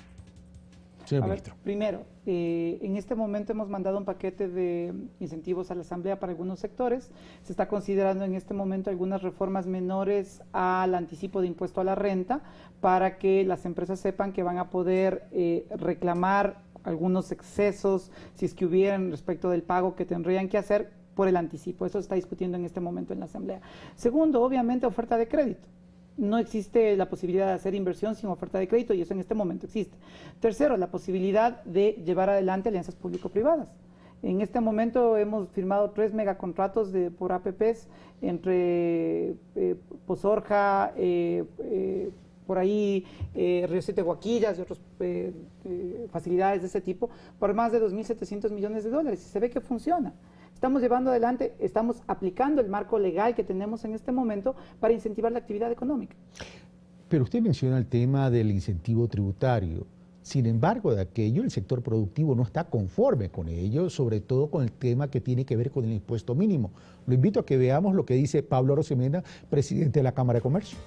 señor ministro. Primero, en este momento hemos mandado un paquete de incentivos a la Asamblea para algunos sectores. Se está considerando en este momento algunas reformas menores al anticipo de impuesto a la renta para que las empresas sepan que van a poder reclamar algunos excesos, si es que hubieran respecto del pago que tendrían que hacer por el anticipo. Eso se está discutiendo en este momento en la Asamblea. Segundo, obviamente, oferta de crédito. No existe la posibilidad de hacer inversión sin oferta de crédito y eso en este momento existe. Tercero, la posibilidad de llevar adelante alianzas público-privadas. En este momento hemos firmado 3 megacontratos por APPs entre Pozorja, por ahí Río Siete Guaquillas y otras facilidades de ese tipo, por más de 2.700 millones de dólares. Y se ve que funciona. Estamos llevando adelante, estamos aplicando el marco legal que tenemos en este momento para incentivar la actividad económica. Pero usted menciona el tema del incentivo tributario. Sin embargo, de aquello el sector productivo no está conforme con ello, sobre todo con el tema que tiene que ver con el impuesto mínimo. Lo invito a que veamos lo que dice Pablo Arosemena, presidente de la Cámara de Comercio.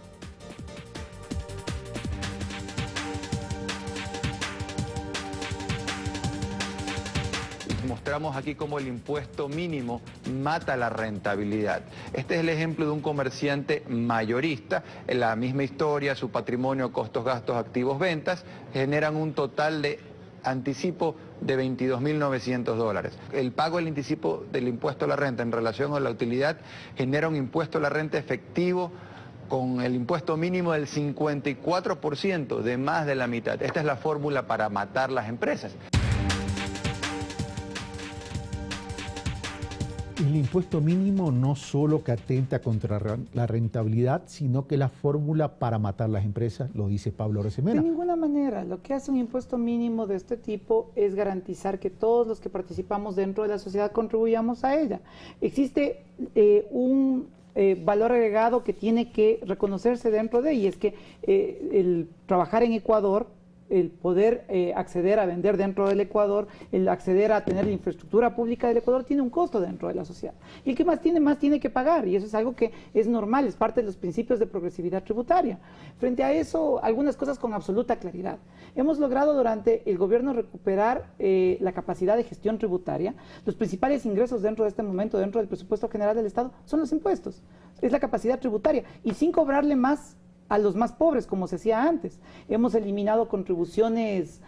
Mostramos aquí cómo el impuesto mínimo mata la rentabilidad. Este es el ejemplo de un comerciante mayorista. En la misma historia, su patrimonio, costos, gastos, activos, ventas, generan un total de anticipo de $22.900. El pago del anticipo del impuesto a la renta en relación a la utilidad genera un impuesto a la renta efectivo con el impuesto mínimo del 54%, de más de la mitad. Esta es la fórmula para matar las empresas. El impuesto mínimo no solo que atenta contra la rentabilidad, sino que la fórmula para matar las empresas, lo dice Pablo Arosemena. De ninguna manera. Lo que hace un impuesto mínimo de este tipo es garantizar que todos los que participamos dentro de la sociedad contribuyamos a ella. Existe un valor agregado que tiene que reconocerse dentro de ella, y es que el trabajar en Ecuador, el poder acceder a vender dentro del Ecuador, el acceder a tener la infraestructura pública del Ecuador tiene un costo dentro de la sociedad. Y el que más tiene que pagar, y eso es algo que es normal, es parte de los principios de progresividad tributaria. Frente a eso, algunas cosas con absoluta claridad. Hemos logrado durante el gobierno recuperar la capacidad de gestión tributaria. Los principales ingresos dentro de este momento, dentro del presupuesto general del Estado, son los impuestos. Es la capacidad tributaria, y sin cobrarle más a los más pobres, como se hacía antes. Hemos eliminado contribuciones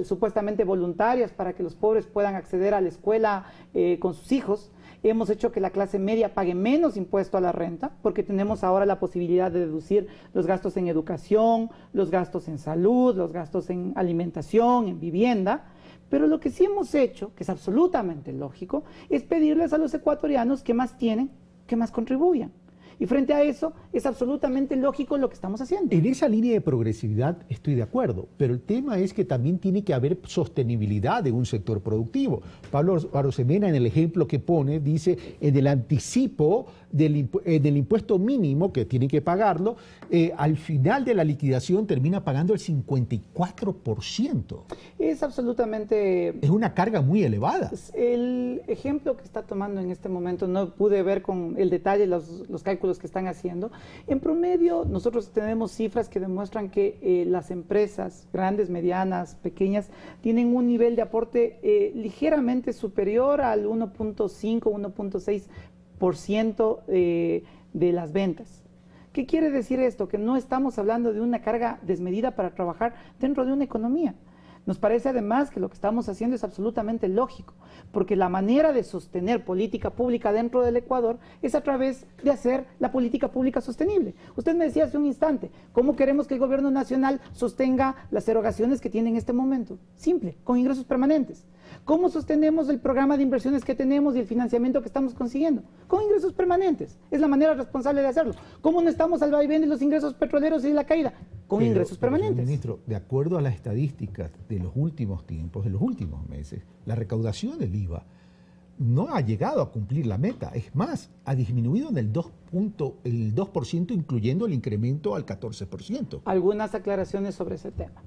supuestamente voluntarias para que los pobres puedan acceder a la escuela con sus hijos. Hemos hecho que la clase media pague menos impuesto a la renta, porque tenemos ahora la posibilidad de deducir los gastos en educación, los gastos en salud, los gastos en alimentación, en vivienda. Pero lo que sí hemos hecho, que es absolutamente lógico, es pedirles a los ecuatorianos que más tienen, que más contribuyan. Y frente a eso, es absolutamente lógico lo que estamos haciendo. En esa línea de progresividad estoy de acuerdo, pero el tema es que también tiene que haber sostenibilidad de un sector productivo. Pablo Arosemena, en el ejemplo que pone, dice, en el anticipo del impuesto mínimo, que tiene que pagarlo, al final de la liquidación termina pagando el 54%. Es absolutamente... Es una carga muy elevada. El ejemplo que está tomando en este momento, no pude ver con el detalle los cálculos que están haciendo. En promedio, nosotros tenemos cifras que demuestran que las empresas, grandes, medianas, pequeñas, tienen un nivel de aporte ligeramente superior al 1.5, 1.6% de las ventas. ¿Qué quiere decir esto? Que no estamos hablando de una carga desmedida para trabajar dentro de una economía. Nos parece además que lo que estamos haciendo es absolutamente lógico, porque la manera de sostener política pública dentro del Ecuador es a través de hacer la política pública sostenible. Usted me decía hace un instante, ¿cómo queremos que el gobierno nacional sostenga las erogaciones que tiene en este momento? Simple, con ingresos permanentes. ¿Cómo sostenemos el programa de inversiones que tenemos y el financiamiento que estamos consiguiendo? Con ingresos permanentes. Es la manera responsable de hacerlo. ¿Cómo no estamos al vaivén de los ingresos petroleros y de la caída? Con ingresos permanentes. Señor ministro, de acuerdo a las estadísticas de los últimos tiempos, de los últimos meses, la recaudación del IVA no ha llegado a cumplir la meta. Es más, ha disminuido en el 2%, incluyendo el incremento al 14%. Algunas aclaraciones sobre ese tema.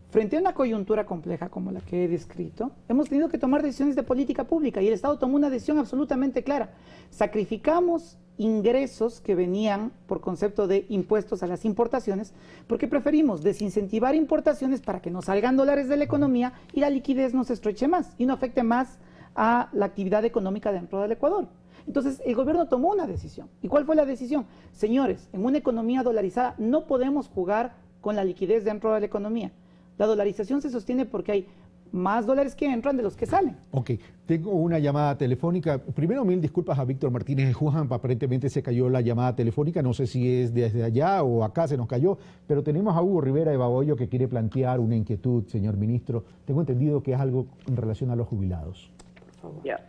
Frente a una coyuntura compleja como la que he descrito, hemos tenido que tomar decisiones de política pública y el Estado tomó una decisión absolutamente clara. Sacrificamos ingresos que venían por concepto de impuestos a las importaciones porque preferimos desincentivar importaciones para que no salgan dólares de la economía y la liquidez no se estreche más y no afecte más a la actividad económica dentro del Ecuador. Entonces, el gobierno tomó una decisión. ¿Y cuál fue la decisión? Señores, en una economía dolarizada no podemos jugar con la liquidez dentro de la economía. La dolarización se sostiene porque hay más dólares que entran de los que salen. Ok, tengo una llamada telefónica. Primero, mil disculpas a Víctor Martínez de Juhan, aparentemente se cayó la llamada telefónica, no sé si es desde allá o acá se nos cayó, pero tenemos a Hugo Rivera de Baboyo que quiere plantear una inquietud, señor ministro. Tengo entendido que es algo en relación a los jubilados. Por favor. Ya.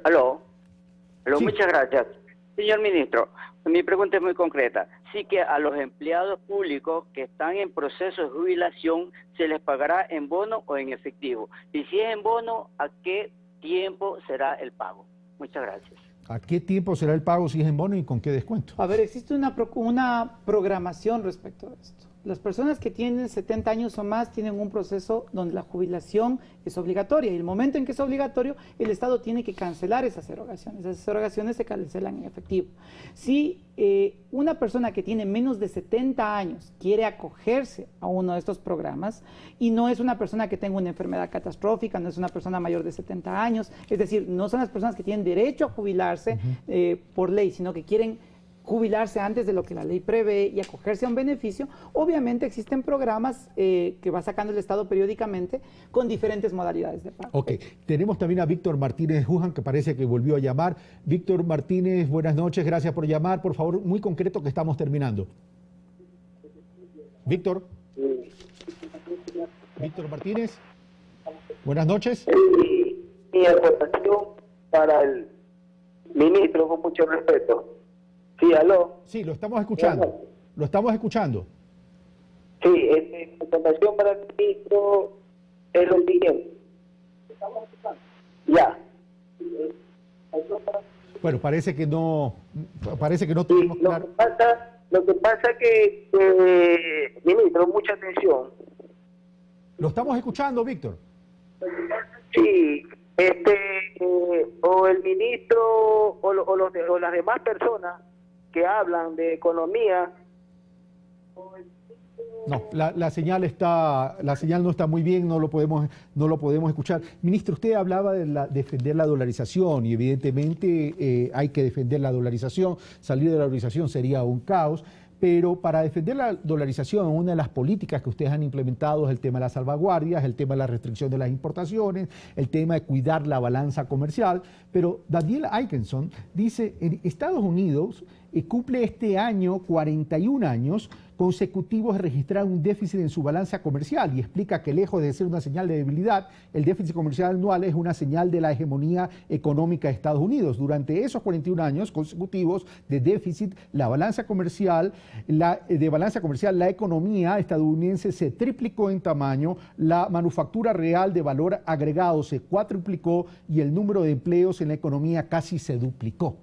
Aló, sí. Muchas gracias. Señor ministro, mi pregunta es muy concreta. Sí que a los empleados públicos que están en proceso de jubilación se les pagará en bono o en efectivo. Y si es en bono, ¿a qué tiempo será el pago? Muchas gracias. ¿A qué tiempo será el pago si es en bono y con qué descuento? A ver, existe una programación respecto a esto. Las personas que tienen 70 años o más tienen un proceso donde la jubilación es obligatoria y el momento en que es obligatorio, el Estado tiene que cancelar esas erogaciones. Esas erogaciones se cancelan en efectivo. Si una persona que tiene menos de 70 años quiere acogerse a uno de estos programas y no es una persona que tenga una enfermedad catastrófica, no es una persona mayor de 70 años, es decir, no son las personas que tienen derecho a jubilarse por ley, sino que quieren jubilarse antes de lo que la ley prevé y acogerse a un beneficio, obviamente existen programas que va sacando el Estado periódicamente con diferentes modalidades de pago. Ok, tenemos también a Víctor Martínez Juhan, que parece que volvió a llamar. Víctor Martínez, buenas noches, gracias por llamar. Por favor, muy concreto que estamos terminando. Víctor. Víctor Martínez, buenas noches. mi aportación para el ministro, con mucho respeto. Sí, aló. Sí, lo estamos escuchando. Lo estamos escuchando. Sí, mi aportación para el ministro es lo siguiente. Ya. Bueno, parece que no tuvimos claro. Lo que pasa que, ministro, mucha atención. Lo estamos escuchando, Víctor. Sí, o el ministro o las demás personas que hablan de economía. No, la señal no está muy bien, no lo podemos escuchar. Ministro, usted hablaba de defender la dolarización y evidentemente hay que defender la dolarización. Salir de la dolarización sería un caos. Pero para defender la dolarización, una de las políticas que ustedes han implementado es el tema de las salvaguardias, el tema de la restricción de las importaciones, el tema de cuidar la balanza comercial. Pero Daniel Aikeson dice, en Estados Unidos cumple este año 41 años consecutivos de registrar un déficit en su balanza comercial y explica que lejos de ser una señal de debilidad, el déficit comercial anual es una señal de la hegemonía económica de Estados Unidos. Durante esos 41 años consecutivos de déficit, la economía estadounidense se triplicó en tamaño, la manufactura real de valor agregado se cuatriplicó y el número de empleos en la economía casi se duplicó.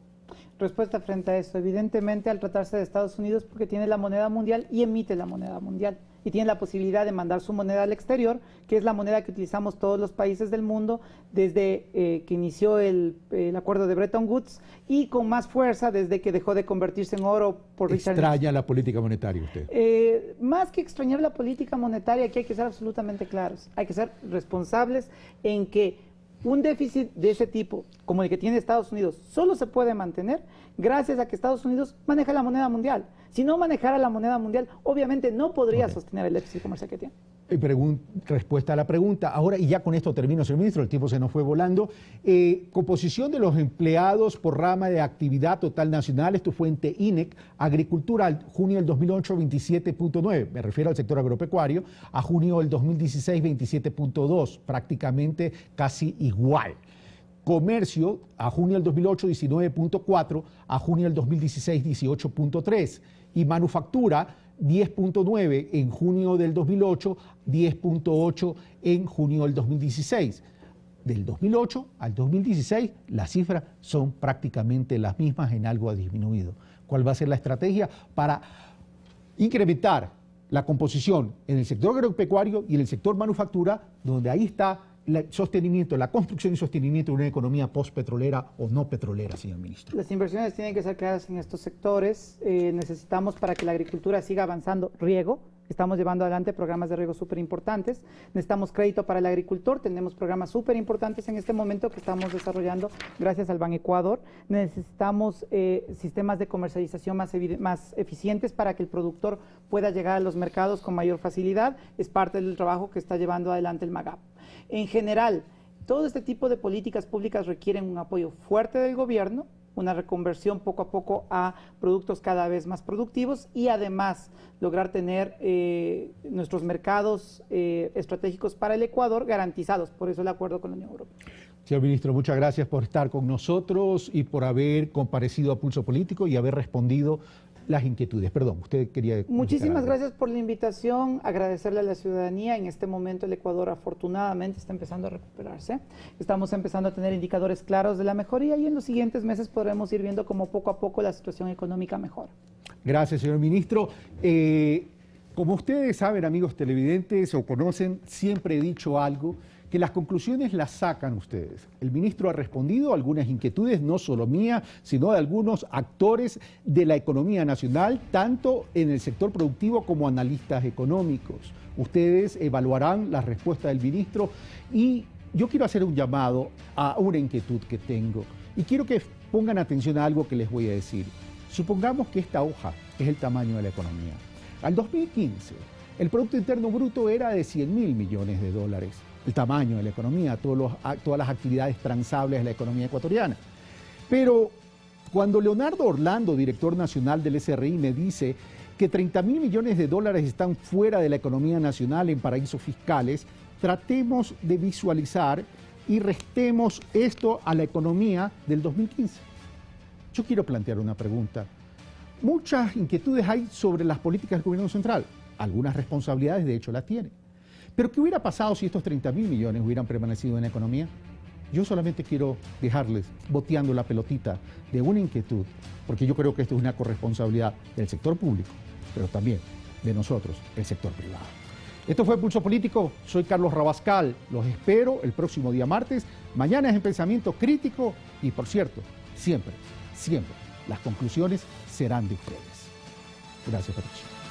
Respuesta frente a eso, evidentemente al tratarse de Estados Unidos porque tiene la moneda mundial y emite la moneda mundial y tiene la posibilidad de mandar su moneda al exterior, que es la moneda que utilizamos todos los países del mundo desde que inició el acuerdo de Bretton Woods y con más fuerza desde que dejó de convertirse en oro por Richard Nixon. ¿Extraña la política monetaria usted? Más que extrañar la política monetaria, aquí hay que ser absolutamente claros, hay que ser responsables en que un déficit de ese tipo, como el que tiene Estados Unidos, solo se puede mantener gracias a que Estados Unidos maneja la moneda mundial. Si no manejara la moneda mundial, obviamente no podría sostener el déficit comercial que tiene. Respuesta a la pregunta. Ahora, y ya con esto termino, señor ministro, el tiempo se nos fue volando. Composición de los empleados por rama de actividad total nacional, esto fue en INEC, agricultura, junio del 2008, 27.9, me refiero al sector agropecuario, a junio del 2016, 27.2, prácticamente casi igual. Comercio, a junio del 2008, 19.4, a junio del 2016, 18.3. Y manufactura, 10.9 en junio del 2008, 10.8 en junio del 2016. Del 2008 al 2016, las cifras son prácticamente las mismas, en algo ha disminuido. ¿Cuál va a ser la estrategia para incrementar la composición en el sector agropecuario y en el sector manufactura, donde ahí está el sostenimiento, la construcción y sostenimiento de una economía postpetrolera o no petrolera, señor ministro? Las inversiones tienen que ser claras en estos sectores. Necesitamos, para que la agricultura siga avanzando, riego. Estamos llevando adelante programas de riego súper importantes. Necesitamos crédito para el agricultor. Tenemos programas súper importantes en este momento que estamos desarrollando gracias al Banecuador. Necesitamos sistemas de comercialización más eficientes para que el productor pueda llegar a los mercados con mayor facilidad. Es parte del trabajo que está llevando adelante el MAGAP. En general, todo este tipo de políticas públicas requieren un apoyo fuerte del gobierno, una reconversión poco a poco a productos cada vez más productivos y además lograr tener nuestros mercados estratégicos para el Ecuador garantizados. Por eso el acuerdo con la Unión Europea. Señor ministro, muchas gracias por estar con nosotros y por haber comparecido a Pulso Político y haber respondido las inquietudes. Perdón, usted quería... Muchísimas gracias por la invitación, agradecerle a la ciudadanía. En este momento el Ecuador afortunadamente está empezando a recuperarse. Estamos empezando a tener indicadores claros de la mejoría y en los siguientes meses podremos ir viendo cómo poco a poco la situación económica mejora. Gracias, señor ministro. Como ustedes saben, amigos televidentes, o conocen, siempre he dicho algo, que las conclusiones las sacan ustedes. El ministro ha respondido a algunas inquietudes, no solo mía, sino de algunos actores de la economía nacional, tanto en el sector productivo como analistas económicos. Ustedes evaluarán la respuesta del ministro y yo quiero hacer un llamado a una inquietud que tengo y quiero que pongan atención a algo que les voy a decir. Supongamos que esta hoja es el tamaño de la economía. Al 2015, el Producto Interno Bruto era de 100.000 millones de dólares. El tamaño de la economía, todas las actividades transables de la economía ecuatoriana. Pero cuando Leonardo Orlando, director nacional del SRI, me dice que 30.000 millones de dólares están fuera de la economía nacional en paraísos fiscales, tratemos de visualizar y restemos esto a la economía del 2015. Yo quiero plantear una pregunta. Muchas inquietudes hay sobre las políticas del gobierno central. Algunas responsabilidades, de hecho, las tiene. Pero ¿qué hubiera pasado si estos 30.000 millones hubieran permanecido en la economía? Yo solamente quiero dejarles boteando la pelotita de una inquietud, porque yo creo que esto es una corresponsabilidad del sector público, pero también de nosotros, el sector privado. Esto fue Pulso Político, soy Carlos Rabascal, los espero el próximo día martes, mañana es en Pensamiento Crítico y por cierto, siempre, las conclusiones serán de ustedes. Gracias, Patricia.